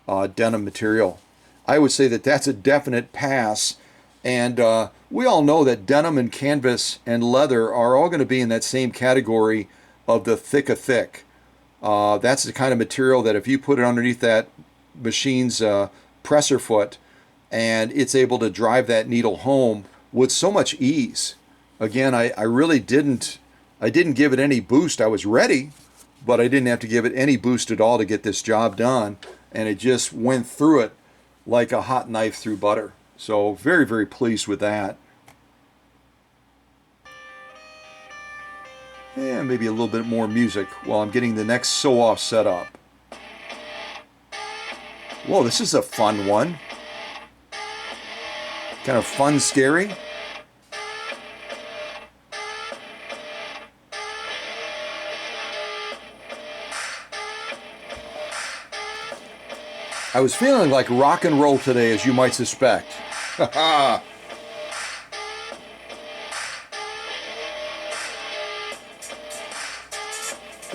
denim material. I would say that that's a definite pass. And we all know that denim and canvas and leather are all going to be in that same category of the thick of thick. That's the kind of material that if you put it underneath that machine's presser foot and it's able to drive that needle home with so much ease. Again, I really didn't give it any boost. I was ready, but I didn't have to give it any boost at all to get this job done. And it just went through it like a hot knife through butter. So very, very pleased with that. And maybe a little bit more music while I'm getting the next sew-off set up. Whoa, this is a fun one. Kind of fun, scary. I was feeling like rock and roll today, as you might suspect. Well,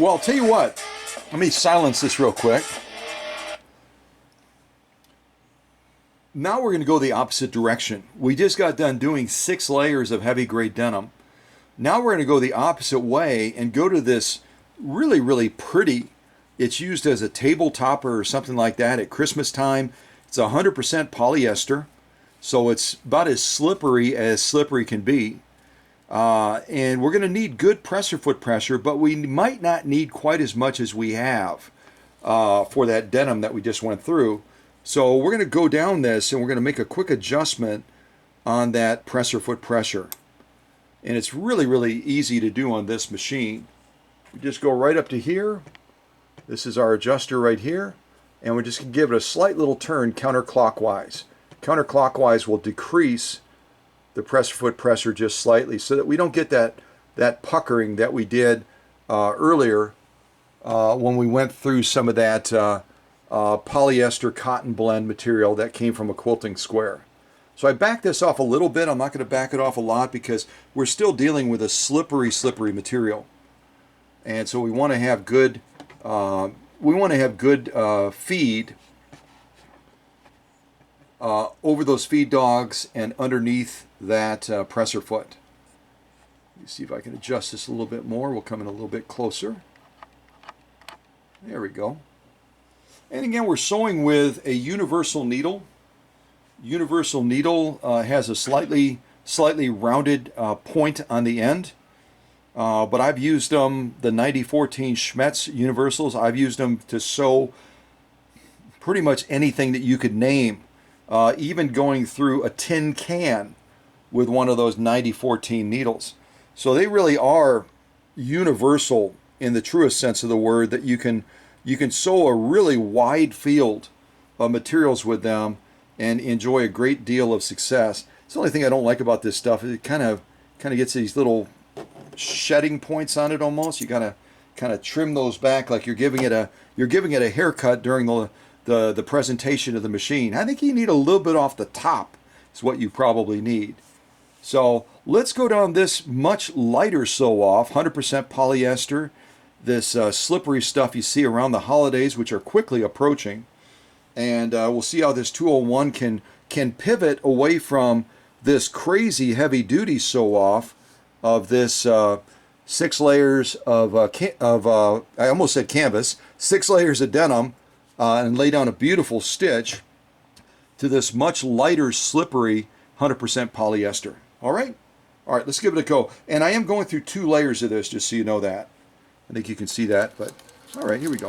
I'll tell you what. Let me silence this real quick. Now we're going to go the opposite direction. We just got done doing 6 layers of heavy grade denim. Now we're going to go the opposite way and go to this really, really pretty. It's used as a table topper or something like that at Christmas time. It's 100% polyester, so it's about as slippery can be. And we're going to need good presser foot pressure, but we might not need quite as much as we have for that denim that we just went through. So we're going to go down this and we're going to make a quick adjustment on that presser foot pressure. And it's really, really easy to do on this machine. We just go right up to here. This is our adjuster right here. And we're just going to give it a slight little turn counterclockwise. Counterclockwise will decrease the presser foot pressure just slightly so that we don't get that puckering that we did earlier when we went through some of that polyester cotton blend material that came from a quilting square. So I back this off a little bit. I'm not going to back it off a lot because we're still dealing with a slippery material. And so we want to have good feed over those feed dogs and underneath that presser foot. Let me see if I can adjust this a little bit more. We'll come in a little bit closer. There we go. And again, we're sewing with a universal needle. Universal needle has a slightly rounded point on the end. But I've used the 9014 Schmetz universals. I've used them to sew pretty much anything that you could name, even going through a tin can with one of those 9014 needles. So they really are universal in the truest sense of the word, that you can sew a really wide field of materials with them and enjoy a great deal of success. It's the only thing I don't like about this stuff is it kind of gets these little shedding points on it almost. You gotta kind of trim those back like you're giving it a haircut during the presentation of the machine. I think you need a little bit off the top is what you probably need. So let's go down this much lighter sew off, 100% polyester, this slippery stuff you see around the holidays, which are quickly approaching. And we'll see how this 201 can pivot away from this crazy heavy duty sew off of this 6 layers of I almost said canvas, 6 layers of denim, and lay down a beautiful stitch to this much lighter, slippery 100% polyester. All right, let's give it a go. And I am going through 2 layers of this, just so you know that. I think you can see that, but all right, here we go.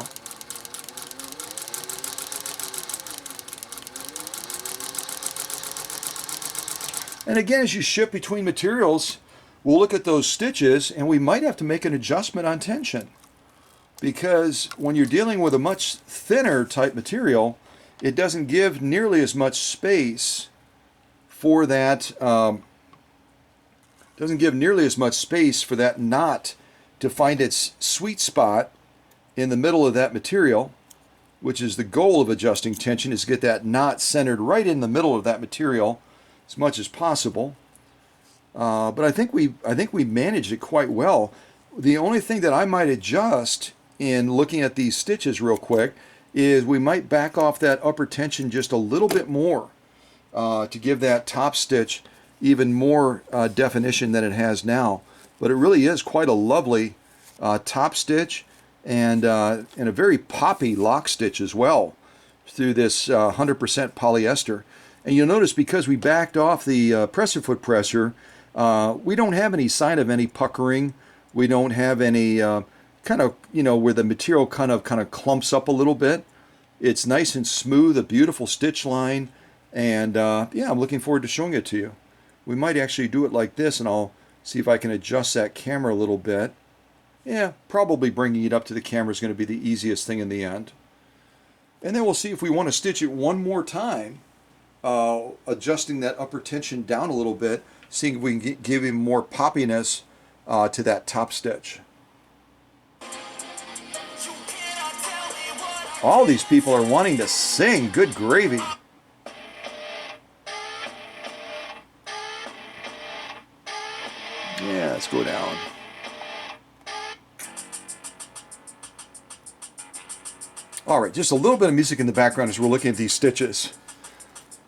And again, as you shift between materials, we'll look at those stitches and we might have to make an adjustment on tension, because when you're dealing with a much thinner type material, it doesn't give nearly as much space for that knot to find its sweet spot in the middle of that material, which is the goal of adjusting tension, is get that knot centered right in the middle of that material as much as possible. But I think we managed it quite well. The only thing that I might adjust in looking at these stitches real quick is we might back off that upper tension just a little bit more to give that top stitch even more definition than it has now. But it really is quite a lovely top stitch and a very poppy lock stitch as well through this 100% polyester. And you'll notice because we backed off the presser foot pressure, we don't have any sign of any puckering. We don't have any kind of, where the material kind of clumps up a little bit. It's nice and smooth, a beautiful stitch line. And yeah, I'm looking forward to showing it to you. We might actually do it like this, and I'll see if I can adjust that camera a little bit. Yeah, probably bringing it up to the camera is going to be the easiest thing in the end. And then we'll see if we want to stitch it one more time, adjusting that upper tension down a little bit, seeing if we can give him more poppiness to that top stitch. All these people are wanting to sing. Good gravy. Yeah, let's go down. All right, just a little bit of music in the background as we're looking at these stitches.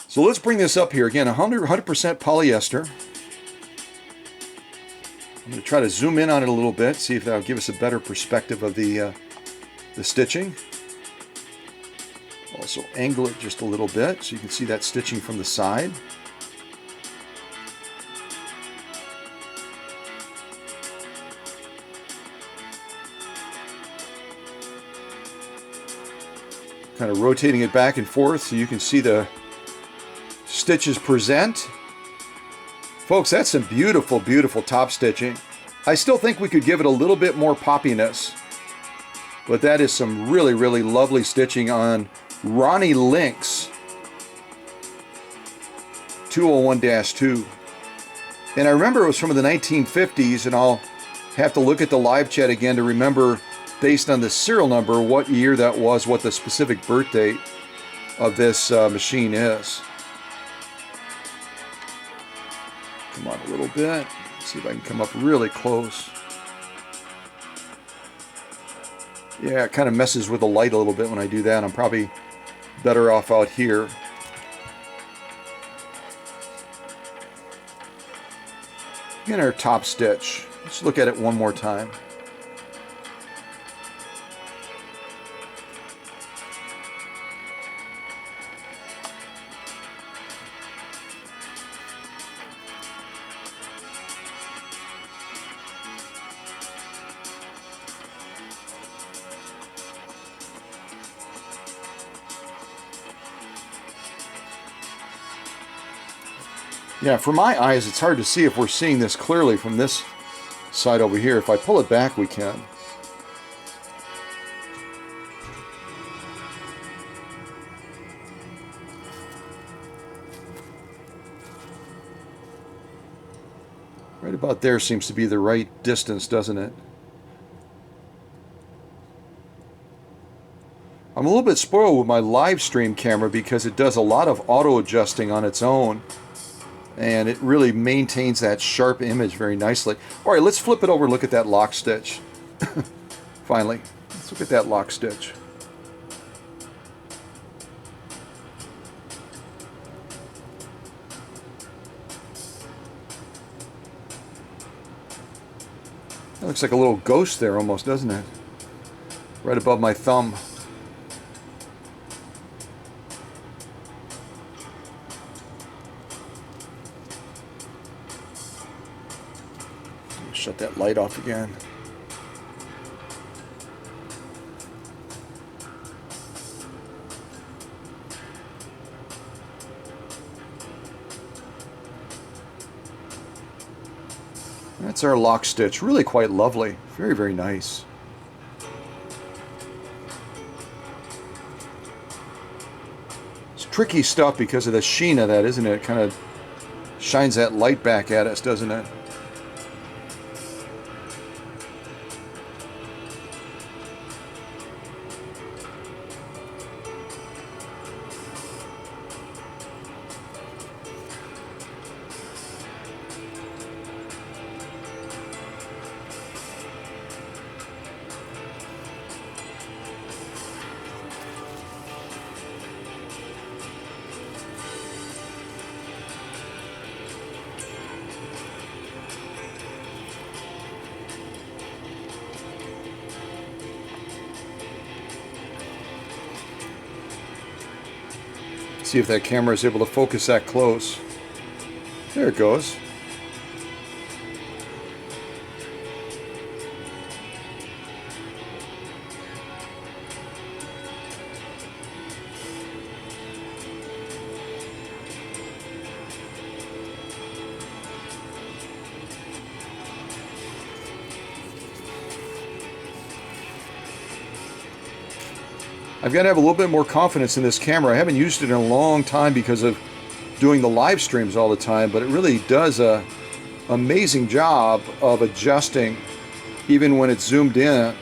So let's bring this up here. Again, 100% polyester. I'm going to try to zoom in on it a little bit, see if that'll give us a better perspective of the stitching. Also angle it just a little bit so you can see that stitching from the side. Kind of rotating it back and forth so you can see the stitches present. Folks, that's some beautiful, beautiful top stitching. I still think we could give it a little bit more poppiness, but that is some really, really lovely stitching on Roni Lynx 201-2. And I remember it was from the 1950s, and I'll have to look at the live chat again to remember, based on the serial number, what year that was, what the specific birth date of this machine is. Come on a little bit. See if I can come up really close. Yeah, it kind of messes with the light a little bit when I do that. I'm probably better off out here. And our top stitch. Let's look at it one more time. Yeah, for my eyes, it's hard to see if we're seeing this clearly from this side over here. If I pull it back, we can. Right about there seems to be the right distance, doesn't it? I'm a little bit spoiled with my live stream camera because it does a lot of auto adjusting on its own. And it really maintains that sharp image very nicely. All right, let's flip it over and look at that lock stitch. Finally, let's look at that lock stitch. That looks like a little ghost there almost, doesn't it? Right above my thumb. Shut that light off again. That's our lock stitch. Really quite lovely. Very, very nice. It's tricky stuff because of the sheen of that, isn't it? It kind of shines that light back at us, doesn't it? See if that camera is able to focus that close. There it goes. I've got to have a little bit more confidence in this camera. I haven't used it in a long time because of doing the live streams all the time, but it really does an amazing job of adjusting even when it's zoomed in,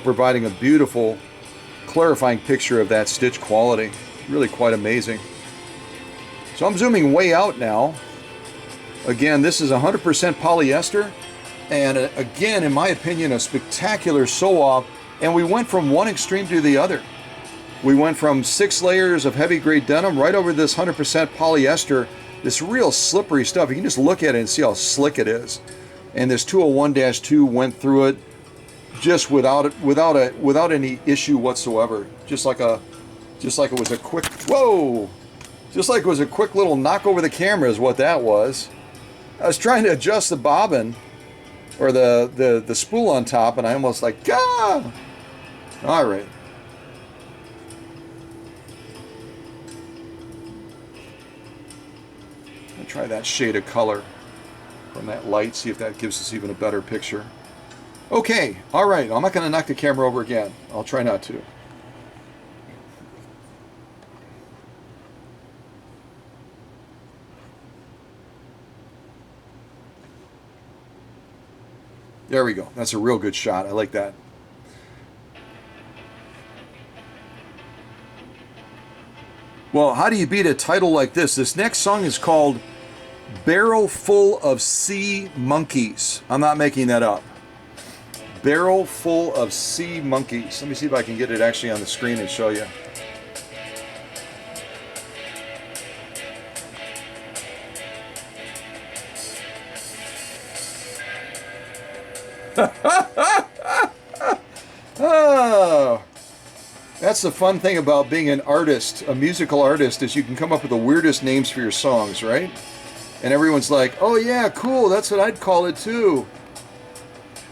providing a beautiful, clarifying picture of that stitch quality. Really quite amazing. So I'm zooming way out now. Again, this is 100% polyester, and again, in my opinion, a spectacular sew-off. And we went from one extreme to the other. We went from 6 layers of heavy grade denim right over this 100% polyester, this real slippery stuff. You can just look at it and see how slick it is. And this 201-2 went through it just without any issue whatsoever. Just like it was a quick, whoa! Just like it was a quick little knock over the camera is what that was. I was trying to adjust the bobbin or the spool on top, and I almost like, ah! All right. try that shade of color from that light, see if that gives us even a better picture. Okay, all right, I'm not going to knock the camera over again. I'll try not to. There we go. That's a real good shot. I like that. Well, how do you beat a title like this? This next song is called Barrel Full of Sea Monkeys. I'm not making that up. Barrel Full of Sea Monkeys. Let me see if I can get it actually on the screen and show you. Oh, that's the fun thing about being an artist, a musical artist, is you can come up with the weirdest names for your songs, right? And everyone's like, oh yeah, cool, that's what I'd call it too.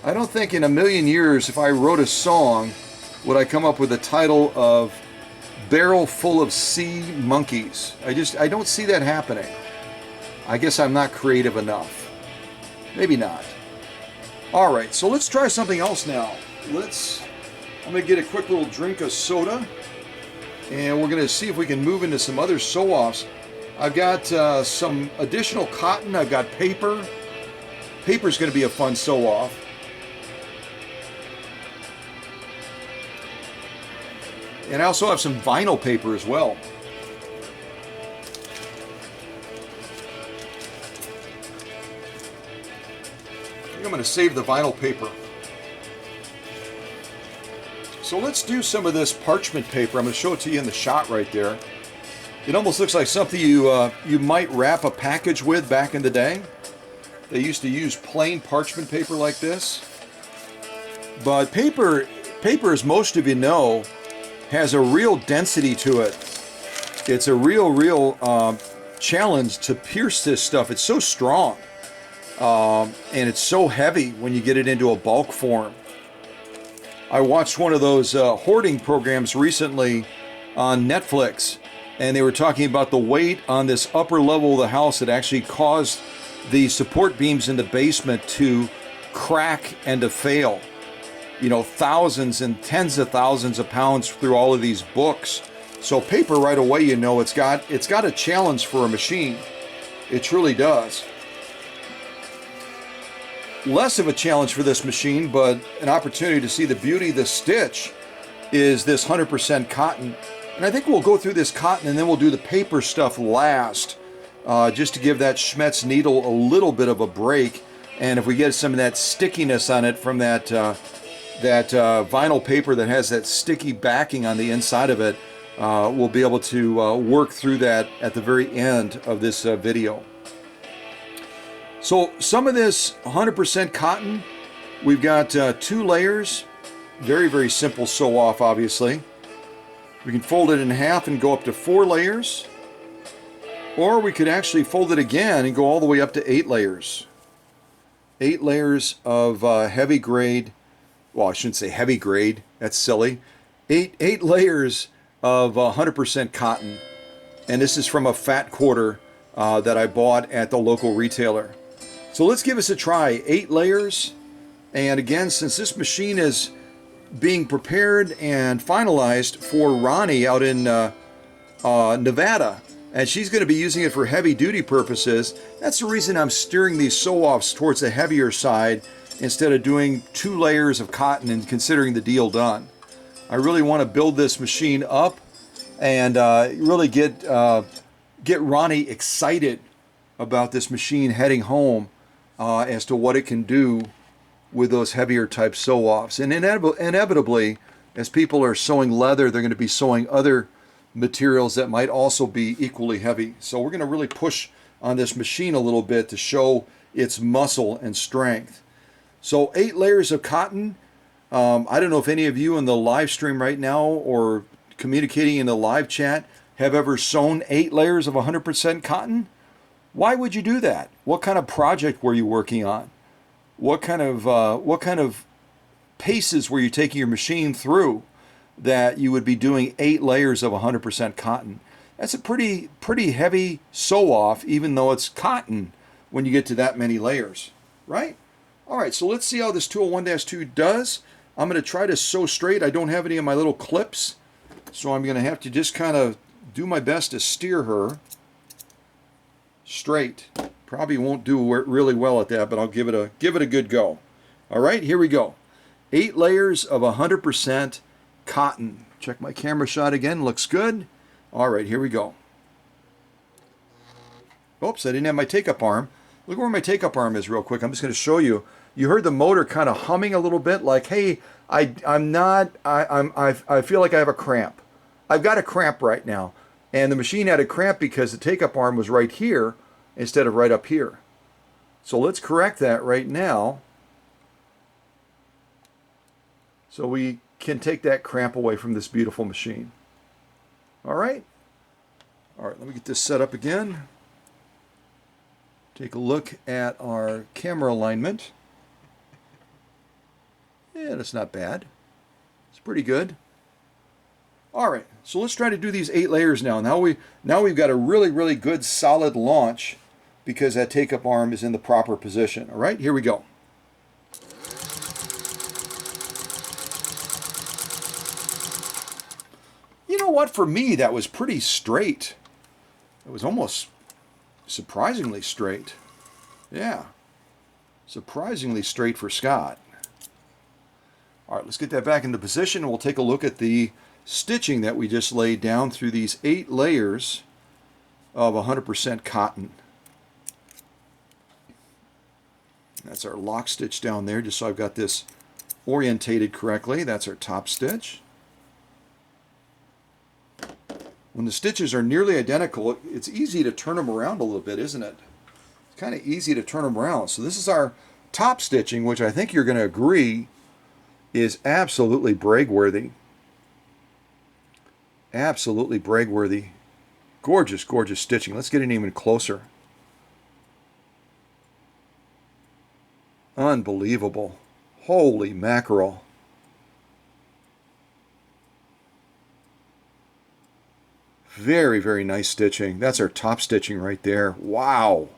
I don't think in a million years, if I wrote a song, would I come up with a title of Barrel Full of Sea Monkeys. I don't see that happening. I guess I'm not creative enough. Maybe not. All right, so let's try something else now. I'm gonna get a quick little drink of soda, and we're gonna see if we can move into some other sew-offs. I've got some additional cotton. I've got paper. Paper's gonna be a fun sew-off. And I also have some vinyl paper as well. I think I'm gonna save the vinyl paper. So let's do some of this parchment paper. I'm going to show it to you in the shot right there. It almost looks like something you might wrap a package with back in the day. They used to use plain parchment paper like this. But paper, as most of you know, has a real density to it. It's a real challenge to pierce this stuff. It's so strong. And it's so heavy when you get it into a bulk form. I watched one of those hoarding programs recently on Netflix, and they were talking about the weight on this upper level of the house that actually caused the support beams in the basement to crack and to fail. You know, thousands and tens of thousands of pounds through all of these books. So paper right away, you know, it's got a challenge for a machine. It truly does. Less of a challenge for this machine, but an opportunity to see the beauty of the stitch is this 100% cotton. And I think we'll go through this cotton and then we'll do the paper stuff last, just to give that Schmetz needle a little bit of a break. And if we get some of that stickiness on it from that vinyl paper that has that sticky backing on the inside of it, we'll be able to work through that at the very end of this video. So some of this 100% cotton, we've got 2 layers, very simple sew off obviously. We can fold it in half and go up to 4 layers, or we could actually fold it again and go all the way up to 8 layers. 8 layers of heavy grade, well, I shouldn't say heavy grade, that's silly. 8 layers of 100% cotton, and this is from a fat quarter that I bought at the local retailer. So let's give us a try. 8 layers. And again, since this machine is being prepared and finalized for Roni out in Nevada, and she's going to be using it for heavy duty purposes, that's the reason I'm steering these sew-offs towards the heavier side instead of doing 2 layers of cotton and considering the deal done. I really want to build this machine up and really get Roni excited about this machine heading home. As to what it can do with those heavier type sew-offs. And inevitably, as people are sewing leather, they're going to be sewing other materials that might also be equally heavy. So we're going to really push on this machine a little bit to show its muscle and strength. So 8 layers of cotton. I don't know if any of you in the live stream right now or communicating in the live chat have ever sewn 8 layers of 100% cotton. Why would you do that? What kind of project were you working on? What kind of paces were you taking your machine through that you would be doing 8 layers of 100% cotton? That's a pretty heavy sew off, even though it's cotton when you get to that many layers, right? All right, so let's see how this 201-2 does. I'm going to try to sew straight. I don't have any of my little clips, so I'm going to have to just kind of do my best to steer her straight. Probably won't do really well at that, but I'll give it a good go. All right, here we go. 8 layers of 100% cotton. Check my camera shot again. Looks good. All right, here we go. Oops, I didn't have my take-up arm. Look where my take-up arm is real quick. I'm just going to show you. You heard the motor kind of humming a little bit, like, hey, I feel like I have a cramp. I've got a cramp right now. And the machine had a cramp because the take-up arm was right here instead of right up here. So let's correct that right now, so we can take that cramp away from this beautiful machine. All right, let me get this set up again. Take a look at our camera alignment. Yeah, that's not bad. It's pretty good. All right, so let's try to do these 8 layers now. Now we've got a really good solid launch because that take-up arm is in the proper position. All right, here we go. You know what? For me, that was pretty straight. It was almost surprisingly straight. Yeah, surprisingly straight for Scott. All right, let's get that back into position, and we'll take a look at the stitching that we just laid down through these 8 layers of 100% cotton. That's our lock stitch down there, just so I've got this orientated correctly. That's our top stitch. When the stitches are nearly identical, it's easy to turn them around a little bit, isn't it? It's kind of easy to turn them around. So this is our top stitching, which I think you're going to agree is absolutely brag-worthy. Absolutely brag-worthy. Gorgeous, gorgeous stitching. Let's get in even closer. Unbelievable. Holy mackerel. Very, very nice stitching. That's our top stitching right there. Wow.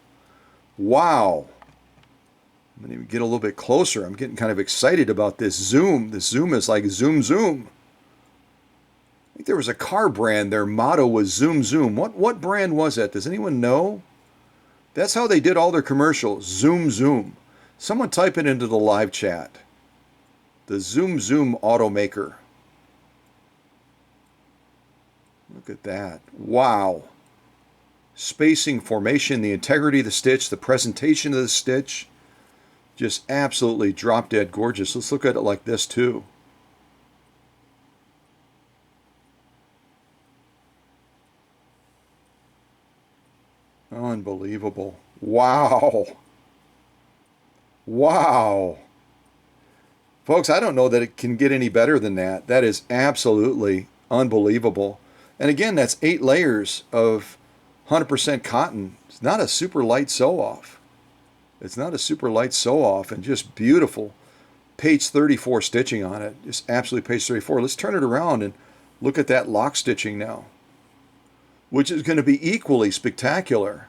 Wow. I'm going to even get a little bit closer. I'm getting kind of excited about this zoom. This zoom is like zoom, zoom. I think there was a car brand. Their motto was zoom, zoom. What brand was that? Does anyone know? That's how they did all their commercials. Zoom, zoom. Someone type it into the live chat. The Zoom Zoom automaker. Look at that. Wow. Spacing, formation, the integrity of the stitch, the presentation of the stitch. Just absolutely drop dead gorgeous. Let's look at it like this too. Unbelievable. Wow. Wow. Folks, I don't know that it can get any better than that. That is absolutely unbelievable. And again, that's 8 layers of 100% cotton. It's not a super light sew-off. It's not a super light sew-off, and just beautiful. Page 34 stitching on it. Just absolutely page 34. Let's turn it around and look at that lock stitching now, which is going to be equally spectacular.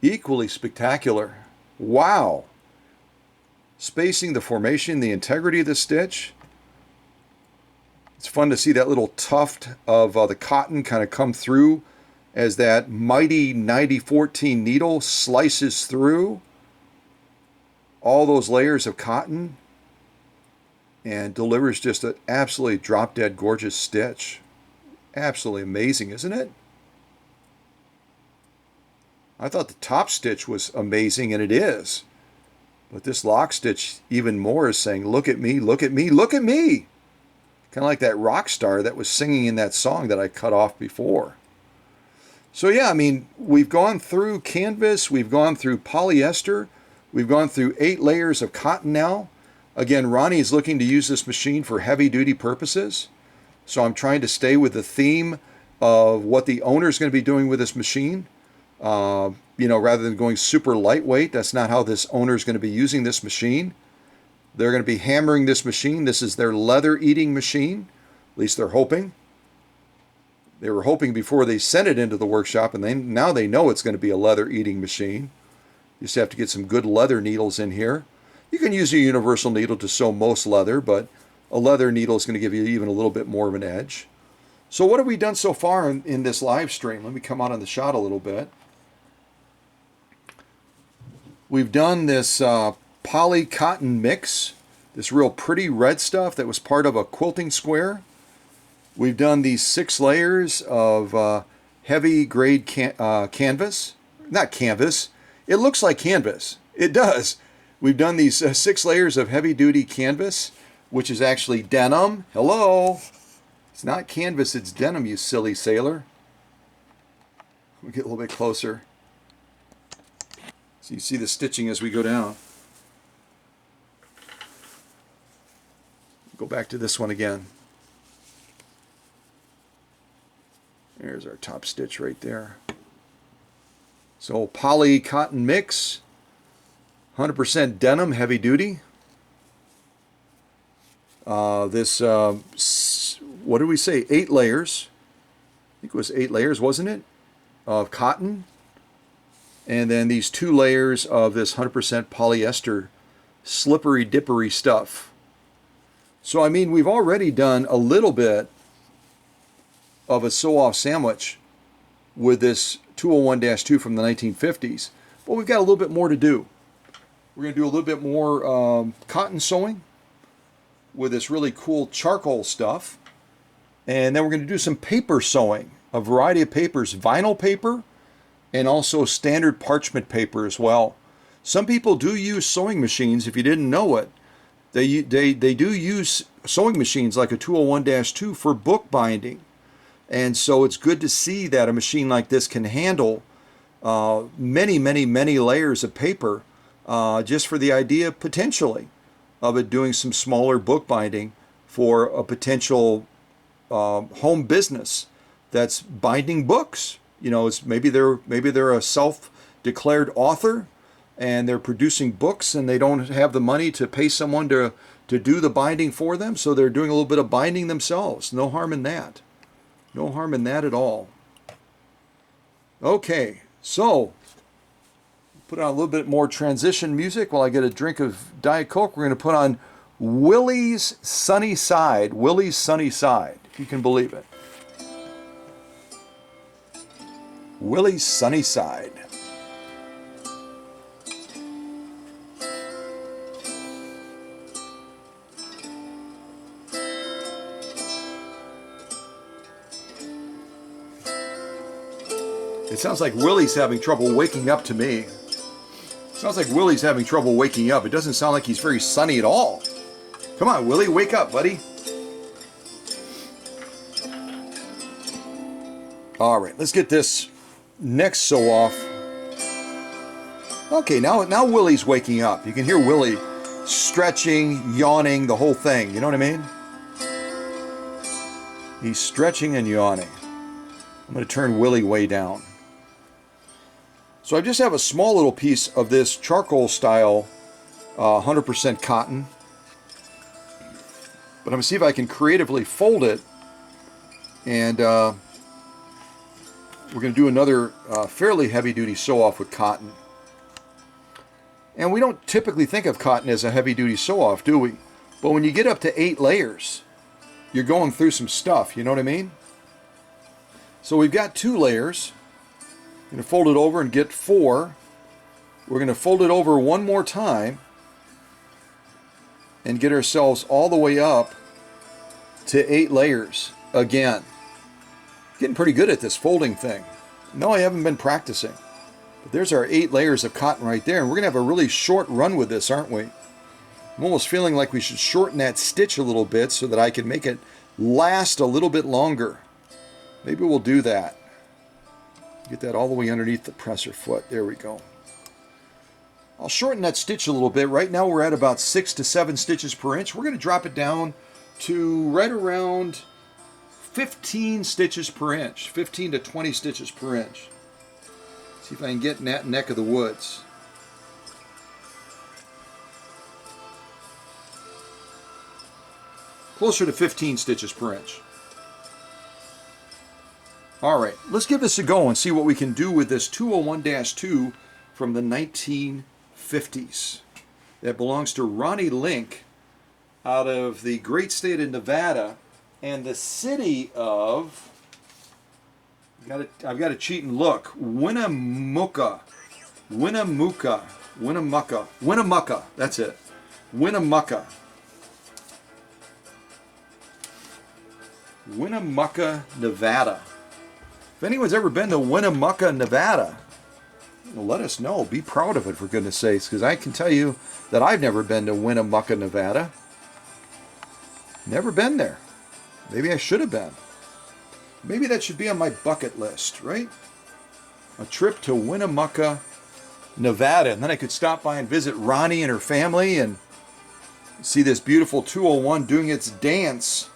Equally spectacular. Wow. Spacing, the formation, the integrity of the stitch. It's fun to see that little tuft of the cotton kind of come through as that mighty 9014 needle slices through all those layers of cotton and delivers just an absolutely drop-dead gorgeous stitch. Absolutely amazing, isn't it? I thought the top stitch was amazing, and it is. But this lock stitch even more is saying, look at me, look at me, look at me. Kind of like that rock star that was singing in that song that I cut off before. So yeah, I mean, we've gone through canvas, we've gone through polyester, we've gone through 8 layers of cotton now. Again, Roni is looking to use this machine for heavy-duty purposes. So I'm trying to stay with the theme of what the owner is going to be doing with this machine. You know, rather than going super lightweight, that's not how this owner is going to be using this machine. They're going to be hammering this machine. This is their leather-eating machine. At least they're hoping. They were hoping before they sent it into the workshop, and now they know it's going to be a leather eating machine. You just have to get some good leather needles in here. You can use a universal needle to sew most leather, but a leather needle is going to give you even a little bit more of an edge. So what have we done so far in this live stream? Let me come out on the shot a little bit. We've done this poly cotton mix, this real pretty red stuff that was part of a quilting square. We've done these 6 layers of heavy grade canvas. Not canvas. It looks like canvas. It does. We've done these 6 layers of heavy duty canvas, which is actually denim. Hello. It's not canvas, it's denim, you silly sailor. We'll get a little bit closer. So you see the stitching as we go down. Go back to this one again. There's our top stitch right there. So poly cotton mix, 100% denim, heavy duty. This, what did we say? 8 layers. I think it was 8 layers, wasn't it? Of cotton. And then these 2 layers of this 100% polyester slippery dippery stuff. So I mean, we've already done a little bit of a sew-off sandwich with this 201-2 from the 1950s, but we've got a little bit more to do. We're going to do a little bit more cotton sewing with this really cool charcoal stuff, and then we're going to do some paper sewing, a variety of papers, vinyl paper, and also standard parchment paper as well. Some people do use sewing machines, if you didn't know it. They do use sewing machines like a 201-2 for book binding. And so it's good to see that a machine like this can handle many, many, many layers of paper just for the idea, potentially, of it doing some smaller book binding for a potential home business that's binding books. You know, it's maybe they're a self-declared author and they're producing books and they don't have the money to pay someone to do the binding for them, so they're doing a little bit of binding themselves. No harm in that. No harm in that at all. Okay, so put on a little bit more transition music while I get a drink of Diet Coke. We're going to put on Willie's Sunny Side. Willie's Sunny Side, if you can believe it. Willie's Sunny Side. It sounds like Willie's having trouble waking up to me. Sounds like Willie's having trouble waking up. It doesn't sound like he's very sunny at all. Come on, Willie, wake up, buddy. All right, let's get this next sew off. Okay, now Willie's waking up. You can hear Willie stretching, yawning, the whole thing. You know what I mean? He's stretching and yawning. I'm going to turn Willie way down. So I just have a small little piece of this charcoal style 100% cotton. But I'm going to see if I can creatively fold it. And we're going to do another fairly heavy duty sew off with cotton. And we don't typically think of cotton as a heavy duty sew off, do we? But when you get up to 8 layers, you're going through some stuff, you know what I mean? So we've got 2 layers. I'm going to fold it over and get 4. We're going to fold it over one more time and get ourselves all the way up to 8 layers again. Getting pretty good at this folding thing. No, I haven't been practicing. But there's our 8 layers of cotton right there, and we're going to have a really short run with this, aren't we? I'm almost feeling like we should shorten that stitch a little bit so that I can make it last a little bit longer. Maybe we'll do that. Get that all the way underneath the presser foot. There we go. I'll shorten that stitch a little bit. Right now we're at about 6 to 7 stitches per inch. We're going to drop it down to right around 15 stitches per inch. 15 to 20 stitches per inch. See if I can get in that neck of the woods. Closer to 15 stitches per inch. All right, let's give this a go and see what we can do with this 201-2 from the 1950s. That belongs to Roni Link out of the great state of Nevada and the city of, I've got to cheat and look, Winnemucca, that's it, Winnemucca, Nevada. If anyone's ever been to Winnemucca, Nevada, let us know. Be proud of it, for goodness sakes, because I can tell you that I've never been to Winnemucca, Nevada. Never been there. Maybe I should have been. Maybe that should be on my bucket list, right? A trip to Winnemucca, Nevada, and then I could stop by and visit Roni and her family and see this beautiful 201 doing its dance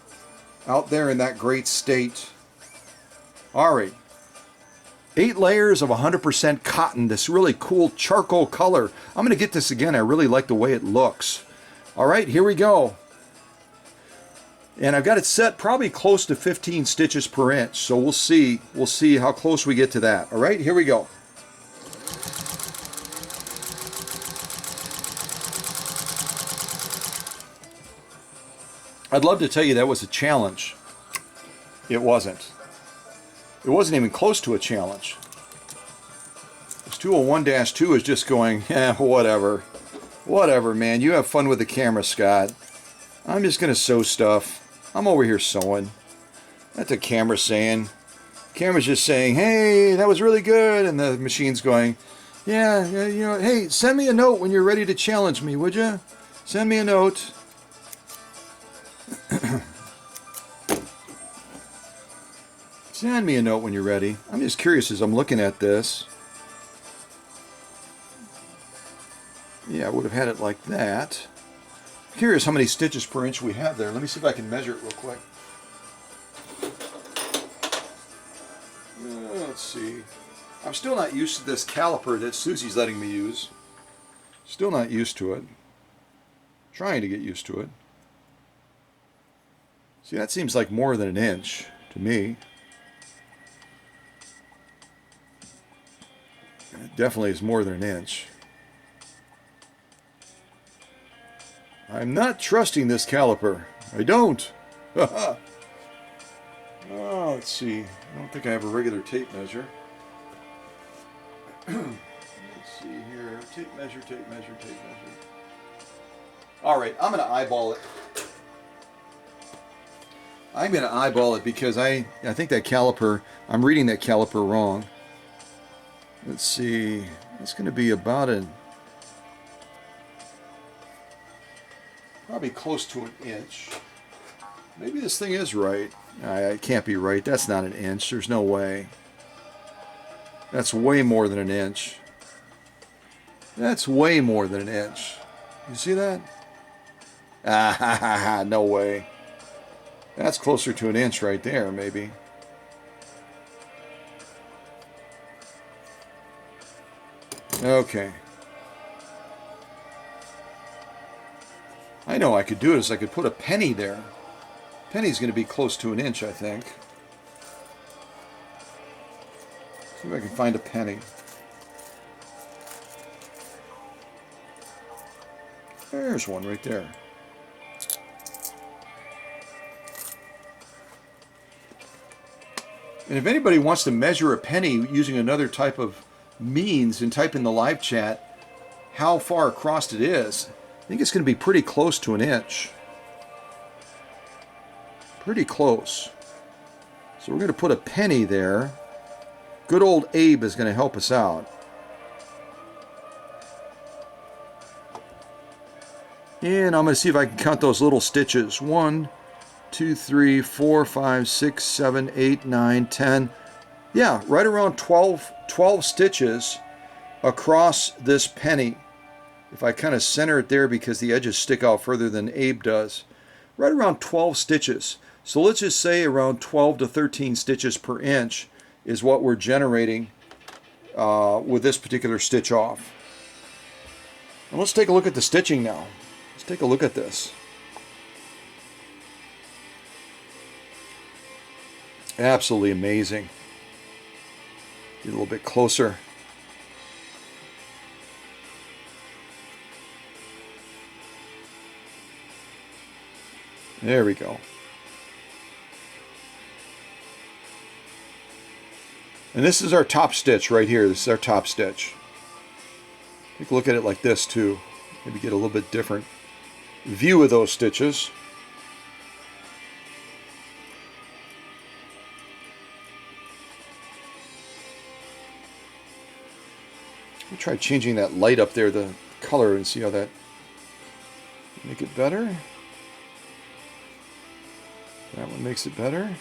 out there in that great state. All right. 8 layers of 100% cotton, this really cool charcoal color. I'm going to get this again. I really like the way it looks. All right, here we go. And I've got it set probably close to 15 stitches per inch. So we'll see how close we get to that. All right, here we go. I'd love to tell you that was a challenge. It wasn't. It wasn't even close to a challenge. This 201-2 is just going, whatever. Whatever, man. You have fun with the camera, Scott. I'm just going to sew stuff. I'm over here sewing. That's the camera saying. Camera's just saying, hey, that was really good. And the machine's going, yeah, you know, hey, send me a note when you're ready to challenge me, would you? Send me a note. Send me a note when you're ready. I'm just curious as I'm looking at this. Yeah, I would have had it like that. Curious how many stitches per inch we have there. Let me see if I can measure it real quick. Let's see. I'm still not used to this caliper that Susie's letting me use. Still not used to it. Trying to get used to it. See, that seems like more than an inch to me. It definitely is more than an inch. I'm not trusting this caliper. I don't. Oh, let's see. I don't think I have a regular tape measure. Let's see here. Tape measure. All right, I'm going to eyeball it. I'm going to eyeball it because I think that caliper, I'm reading that caliper wrong. Let's see. It's going to be about probably close to an inch. Maybe this thing is right. It can't be right. That's not an inch. There's no way. That's way more than an inch. That's way more than an inch. You see that? Ah, no way. That's closer to an inch right there, maybe. Okay. I know I could do it is I could put a penny there. Penny's going to be close to an inch, I think. See if I can find a penny. There's one right there. And if anybody wants to measure a penny using another type of means and type in the live chat how far across it is, I think it's going to be pretty close to an inch. Pretty close. So we're going to put a penny there. Good old Abe is going to help us out. And I'm going to see if I can count those little stitches. 1, 2, 3, 4, 5, 6, 7, 8, 9, 10. Yeah, right around 12 stitches across this penny. If I kind of center it there because the edges stick out further than Abe does. Right around 12 stitches. So let's just say around 12 to 13 stitches per inch is what we're generating with this particular stitch off. And let's take a look at the stitching now. Let's take a look at this. Absolutely amazing. Get a little bit closer. There we go. And this is our top stitch right here. This is our top stitch. Take a look at it like this too. Maybe get a little bit different view of those stitches. Let me try changing that light up there, the color, and see how that make it better. That one makes it better.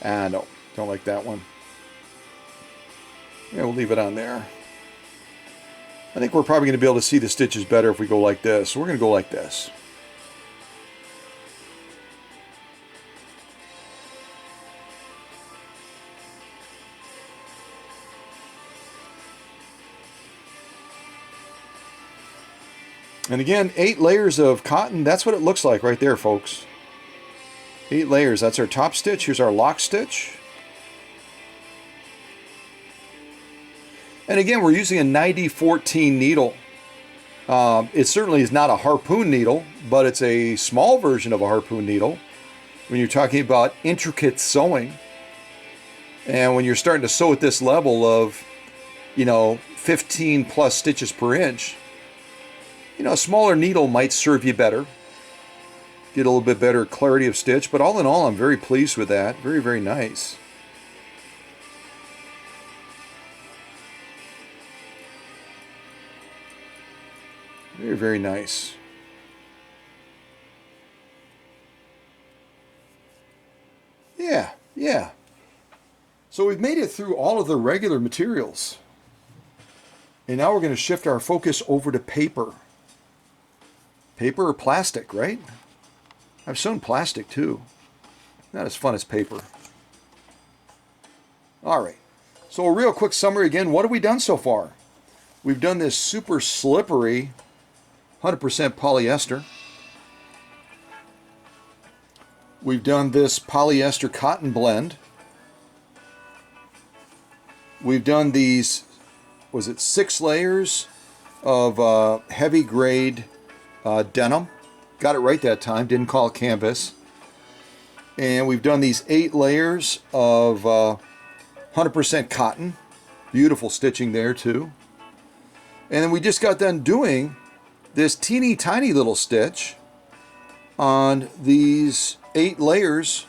Ah, no, don't like that one. Yeah, we'll leave it on there. I think we're probably going to be able to see the stitches better if we go like this. So we're going to go like this. And again, 8 layers of cotton. That's what it looks like right there, folks. 8 layers. That's our top stitch. Here's our lock stitch. And again, we're using a 90-14 needle. It certainly is not a harpoon needle, but it's a small version of a harpoon needle when you're talking about intricate sewing. And when you're starting to sew at this level of, 15 plus stitches per inch, a smaller needle might serve you better. Get a little bit better clarity of stitch, but all in all, I'm very pleased with that. Very, very nice. Very, very nice. Yeah. So we've made it through all of the regular materials. And now we're going to shift our focus over to paper. Paper or plastic, right? I've sewn plastic too. Not as fun as paper. All right. So a real quick summary again. What have we done so far? We've done this super slippery 100% polyester. We've done this polyester cotton blend. We've done these, 6 layers of heavy grade denim. Got it right that time, didn't call it canvas. And we've done these 8 layers of 100% cotton. Beautiful stitching there too. And then we just got done doing this teeny tiny little stitch on these 8 layers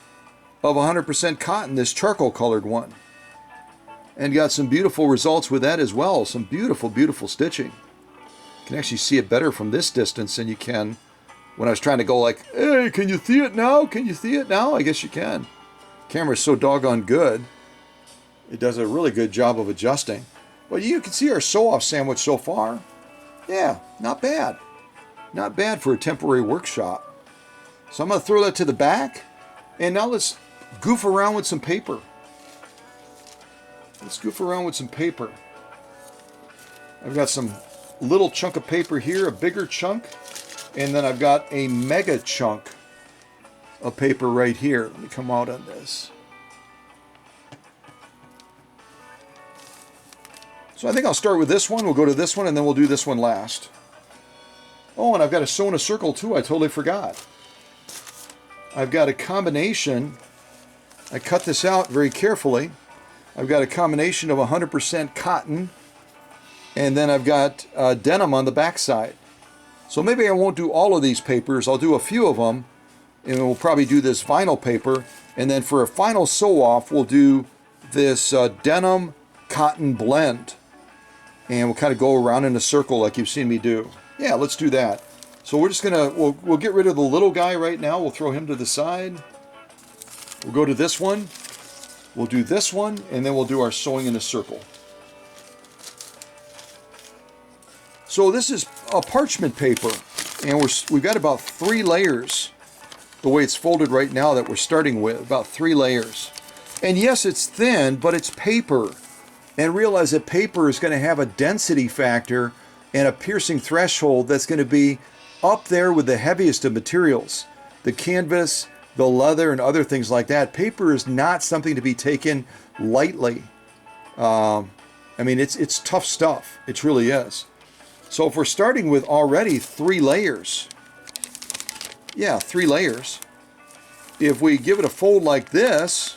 of 100% cotton, this charcoal colored one. And got some beautiful results with that as well. Some beautiful, beautiful stitching. You can actually see it better from this distance than you can when I was trying to go like, hey, can you see it now? Can you see it now? I guess you can. Camera's so doggone good. It does a really good job of adjusting. But you can see our sew-off sandwich so far. Yeah, not bad. Not bad for a temporary workshop. So I'm going to throw that to the back. And now let's goof around with some paper. Let's goof around with some paper. I've got some little chunk of paper here, a bigger chunk. And then I've got a mega chunk of paper right here. Let me come out on this. So I think I'll start with this one. We'll go to this one, and then we'll do this one last. Oh, and I've got to sew in a circle too. I totally forgot. I've got a combination. I cut this out very carefully. I've got a combination of 100% cotton, and then I've got denim on the backside. So maybe I won't do all of these papers. I'll do a few of them, and we'll probably do this vinyl paper. And then for a final sew-off, we'll do this denim cotton blend. And we'll kind of go around in a circle like you've seen me do. Yeah, let's do that. So we're just gonna, we'll get rid of the little guy right now. We'll throw him to the side. We'll go to this one. We'll do this one, and then we'll do our sewing in a circle. So this is a parchment paper, and we've got about 3 layers, the way it's folded right now that we're starting with, about 3 layers. And yes, it's thin, but it's paper. And realize that paper is going to have a density factor and a piercing threshold that's going to be up there with the heaviest of materials. The canvas, the leather, and other things like that. Paper is not something to be taken lightly. I mean, it's tough stuff. It really is. So if we're starting with already 3 layers, yeah, 3 layers. If we give it a fold like this,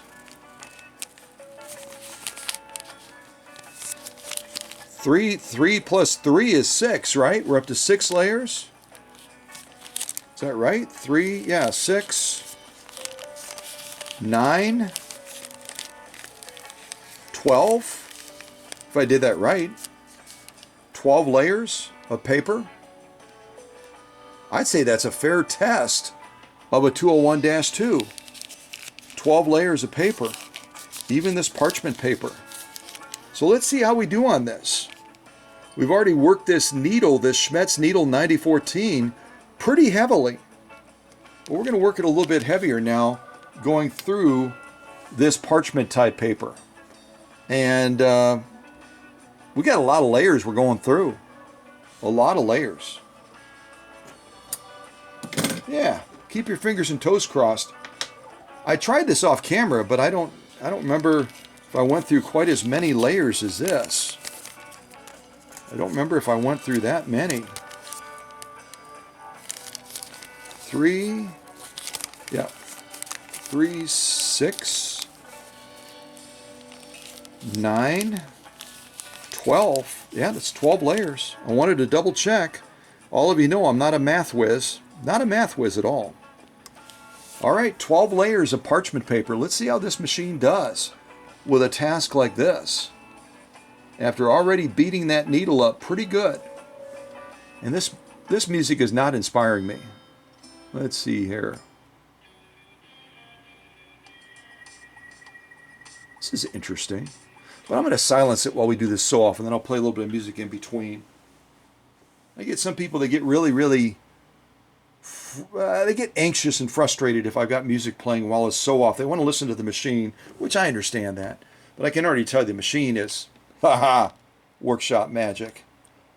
3 plus 3 is 6, right? We're up to 6 layers. Is that right? 3, yeah, 6, 9, 12. If I did that right, 12 layers of paper. I'd say that's a fair test of a 201-2. 12 layers of paper, even this parchment paper. So let's see how we do on this. We've already worked this needle, this Schmetz needle 9014, pretty heavily. But we're going to work it a little bit heavier now, going through this parchment type paper. And we got a lot of layers we're going through. A lot of layers. Yeah, keep your fingers and toes crossed. I tried this off camera, but I don't remember if I went through quite as many layers as this. I don't remember if I went through that many. 3, yeah, 3, 6, 9, 12. Yeah, that's 12 layers. I wanted to double check. All of you know I'm not a math whiz. Not a math whiz at all. All right, 12 layers of parchment paper. Let's see how this machine does with a task like this. After already beating that needle up pretty good. And this music is not inspiring me. Let's see here. This is interesting. But I'm going to silence it while we do this sew off, and then I'll play a little bit of music in between. I get some people that get really they get anxious and frustrated if I've got music playing while it's sew off. They want to listen to the machine, which I understand that. But I can already tell you the machine is, haha, workshop magic.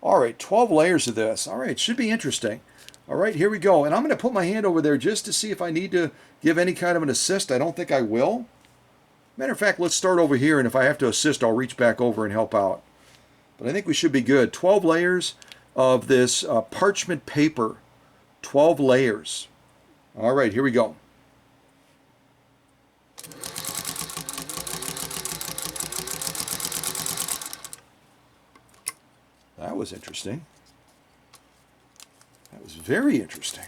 All right, 12 layers of this. All right, should be interesting. All right, here we go. And I'm going to put my hand over there just to see if I need to give any kind of an assist. I don't think I will. Matter of fact, let's start over here, and if I have to assist, I'll reach back over and help out. But I think we should be good. 12 layers of this parchment paper. 12 layers. All right, here we go. That was interesting. That was very interesting.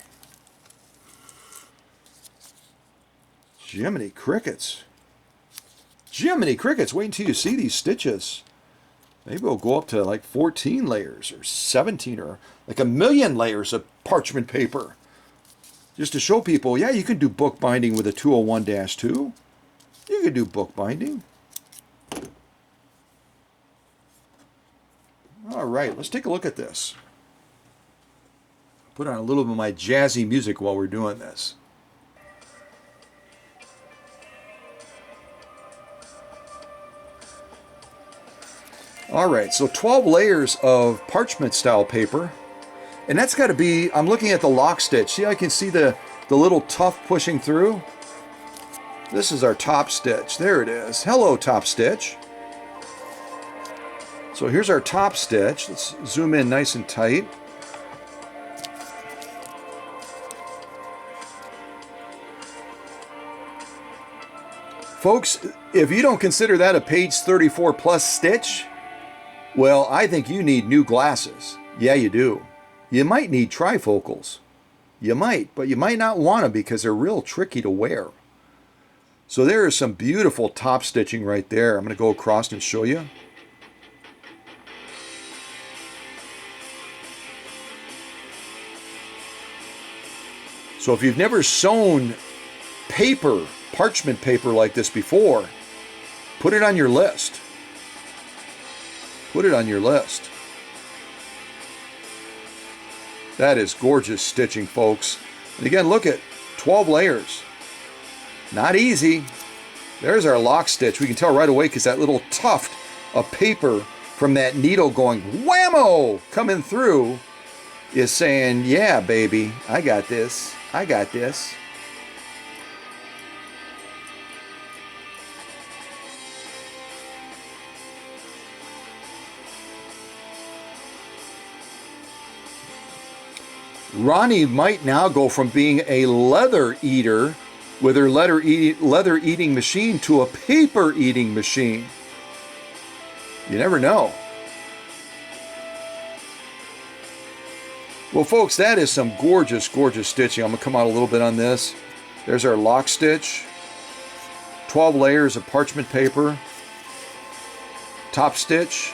Jiminy crickets. Jiminy crickets, wait until you see these stitches. Maybe we'll go up to like 14 layers or 17 or like 1,000,000 layers of parchment paper. Just to show people, yeah, you can do bookbinding with a 201-2. You can do bookbinding. All right, let's take a look at this. Put on a little bit of my jazzy music while we're doing this. All right, so 12 layers of parchment style paper. And that's got to be, I'm looking at the lock stitch. See, I can see the little tuft pushing through. This is our top stitch. There it is. Hello, top stitch. So here's our top stitch. Let's zoom in nice and tight. Folks, if you don't consider that a page 34 plus stitch, well, I think you need new glasses. Yeah, you do. You might need trifocals. You might, but you might not want them because they're real tricky to wear. So there is some beautiful top stitching right there. I'm going to go across and show you. So if you've never sewn paper, parchment paper like this before, put it on your list. Put it on your list. That is gorgeous stitching, folks. And again, look at 12 layers. Not easy. There's our lock stitch. We can tell right away because that little tuft of paper from that needle going whammo coming through is saying, yeah, baby, I got this. I got this. Roni might now go from being a leather eater with her leather eating machine to a paper eating machine. You never know. Well, folks, that is some gorgeous, gorgeous stitching. I'm going to come out a little bit on this. There's our lock stitch. 12 layers of parchment paper. Top stitch.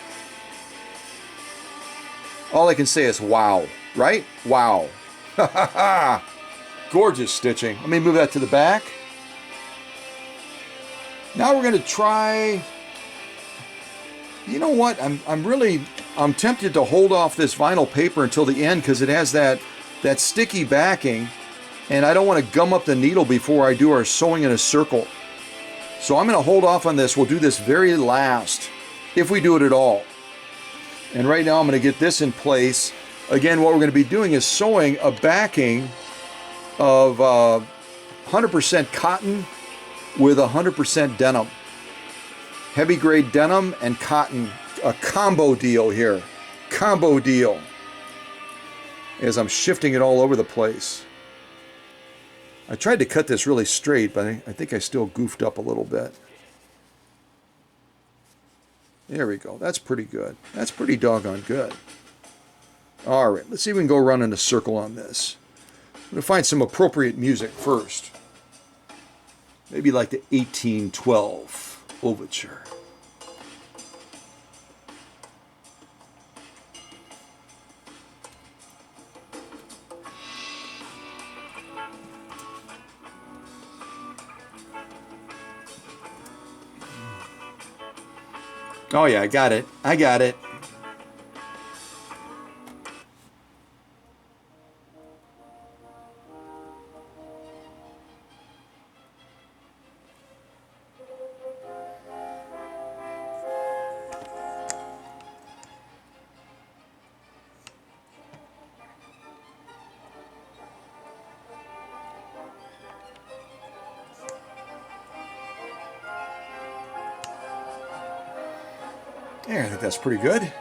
All I can say is wow, right? Wow. Gorgeous stitching. Let me move that to the back. Now we're going to try... You know what? I'm tempted to hold off this vinyl paper until the end because it has that sticky backing, and I don't want to gum up the needle before I do our sewing in a circle. So I'm going to hold off on this. We'll do this very last, if we do it at all. And right now I'm going to get this in place. Again, what we're going to be doing is sewing a backing of 100% cotton with 100% denim. Heavy grade denim and cotton, a combo deal here. Combo deal. As I'm shifting it all over the place. I tried to cut this really straight, but I think I still goofed up a little bit. There we go. That's pretty good. That's pretty doggone good. All right, let's see if we can go around in a circle on this. I'm going to find some appropriate music first. Maybe like the 1812 Overture. Oh yeah, I got it. I got it. There, I think that's pretty good.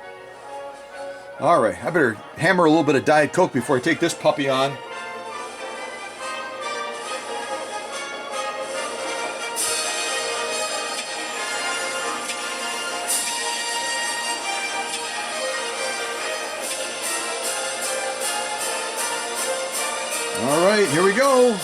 All right, I better hammer a little bit of Diet Coke before I take this puppy on. All right, here we go.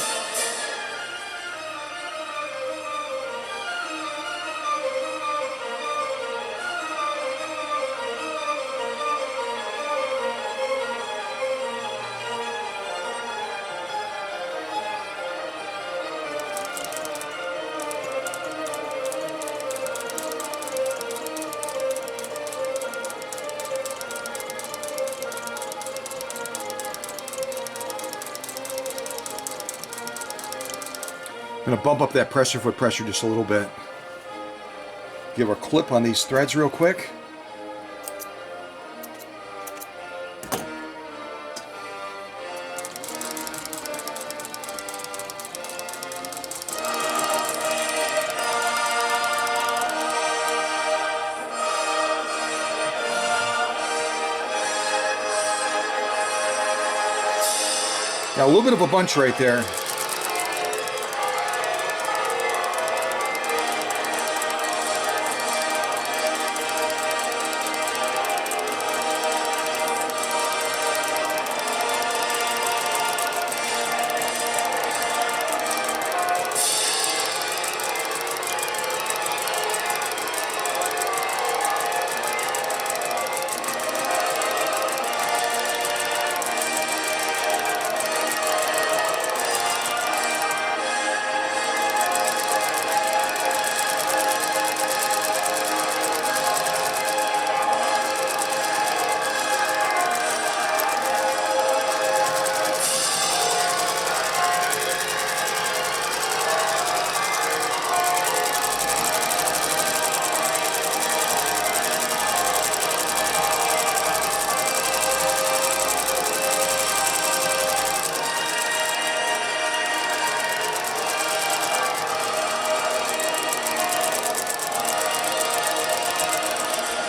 I'm going to bump up that pressure foot pressure just a little bit. Give a clip on these threads real quick. Got a little bit of a bunch right there.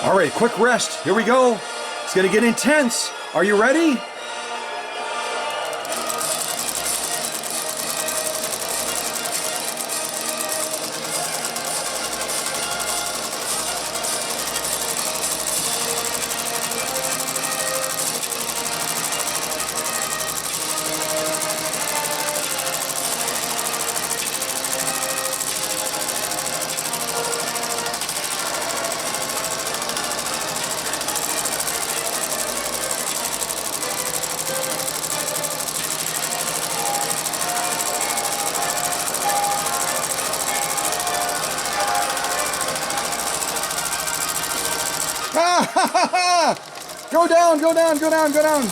All right, quick rest. Here we go. It's going to get intense. Are you ready? Ah, ha, ha, ha. Go down, go down, go down, go down.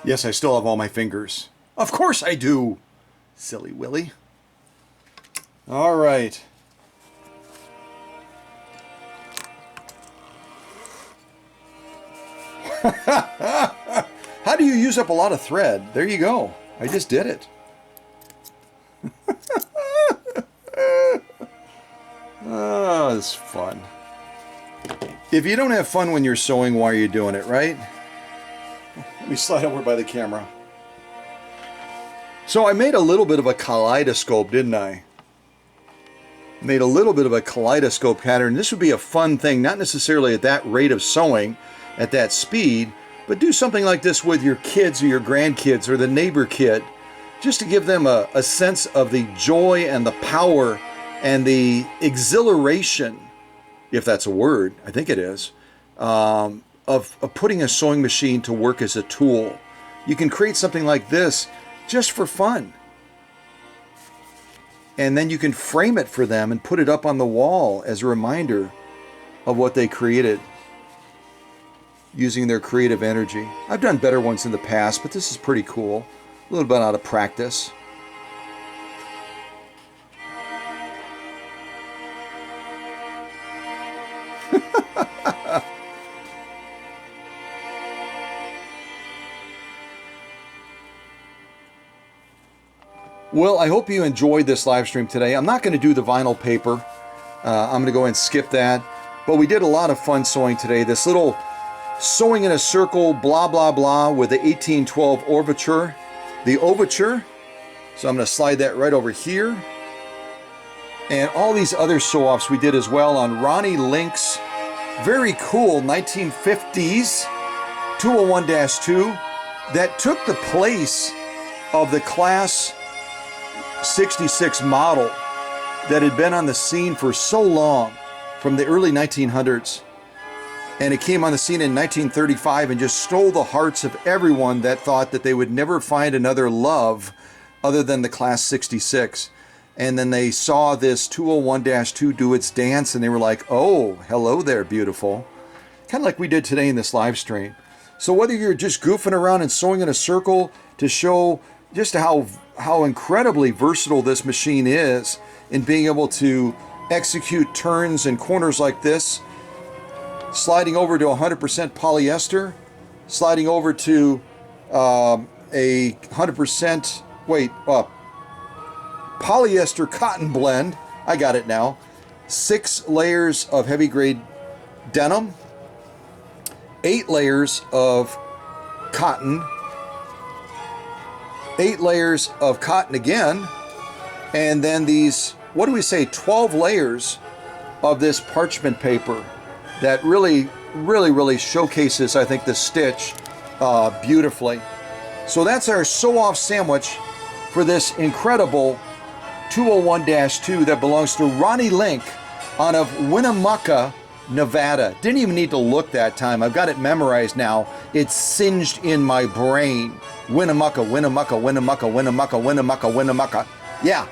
Yes, I still have all my fingers. Of course I do. Silly Willy. All right. How do you use up a lot of thread? There you go. I just did it. Oh, it's fun. If you don't have fun when you're sewing, why are you doing it, right? Let me slide over by the camera. So I made a little bit of a kaleidoscope, didn't I? Made a little bit of a kaleidoscope pattern. This would be a fun thing, not necessarily at that rate of sewing, at that speed, but do something like this with your kids or your grandkids or the neighbor kid, just to give them a sense of the joy and the power and the exhilaration, if that's a word, I think it is, of putting a sewing machine to work as a tool. You can create something like this just for fun. And then you can frame it for them and put it up on the wall as a reminder of what they created using their creative energy. I've done better ones in the past, but this is pretty cool. A little bit out of practice. Well, I hope you enjoyed this live stream today. I'm not going to do the vinyl paper. I'm going to go and skip that. But we did a lot of fun sewing today. This little sewing in a circle, blah, blah, blah, with the 1812 overture. The overture. So I'm going to slide that right over here. And all these other sew-offs we did as well on Roni Link's very cool 1950s 201-2 that took the place of the class 66 model that had been on the scene for so long, from the early 1900s. And it came on the scene in 1935 and just stole the hearts of everyone that thought that they would never find another love other than the class 66. And then they saw this 201-2 do its dance and they were like, oh, hello there, beautiful. Kind of like we did today in this live stream. So whether you're just goofing around and sewing in a circle to show just how incredibly versatile this machine is in being able to execute turns and corners like this, sliding over to 100% polyester, sliding over to a 100% polyester cotton blend. I got it now. 6 layers of heavy grade denim, 8 layers of cotton, 8 layers of cotton again, and then these, 12 layers of this parchment paper that really showcases, I think, the stitch beautifully. So that's our sew-off sandwich for this incredible 201-2 that belongs to Roni Link out of Winnemucca, Nevada. Didn't even need to look that time. I've got it memorized now. It's singed in my brain. Winnemucca, Winnemucca, Winnemucca, Winnemucca, Winnemucca, Winnemucca. Yeah.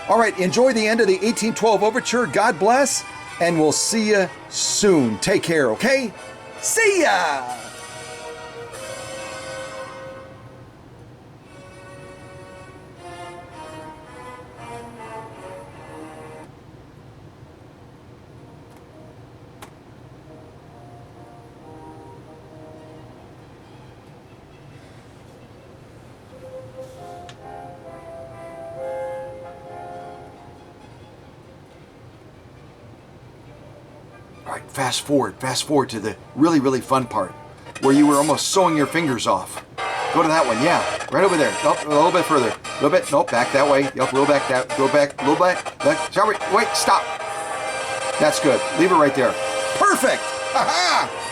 All right, enjoy the end of the 1812 overture. God bless, and we'll see you soon. Take care, okay? See ya! All right, fast forward to the really fun part where you were almost sewing your fingers off. Go to that one, yeah, right over there. Nope, a little bit further. A little bit, nope, back that way. Yep, a little back, go back, a little back. Sorry, wait, stop. That's good. Leave it right there. Perfect. Ha ha.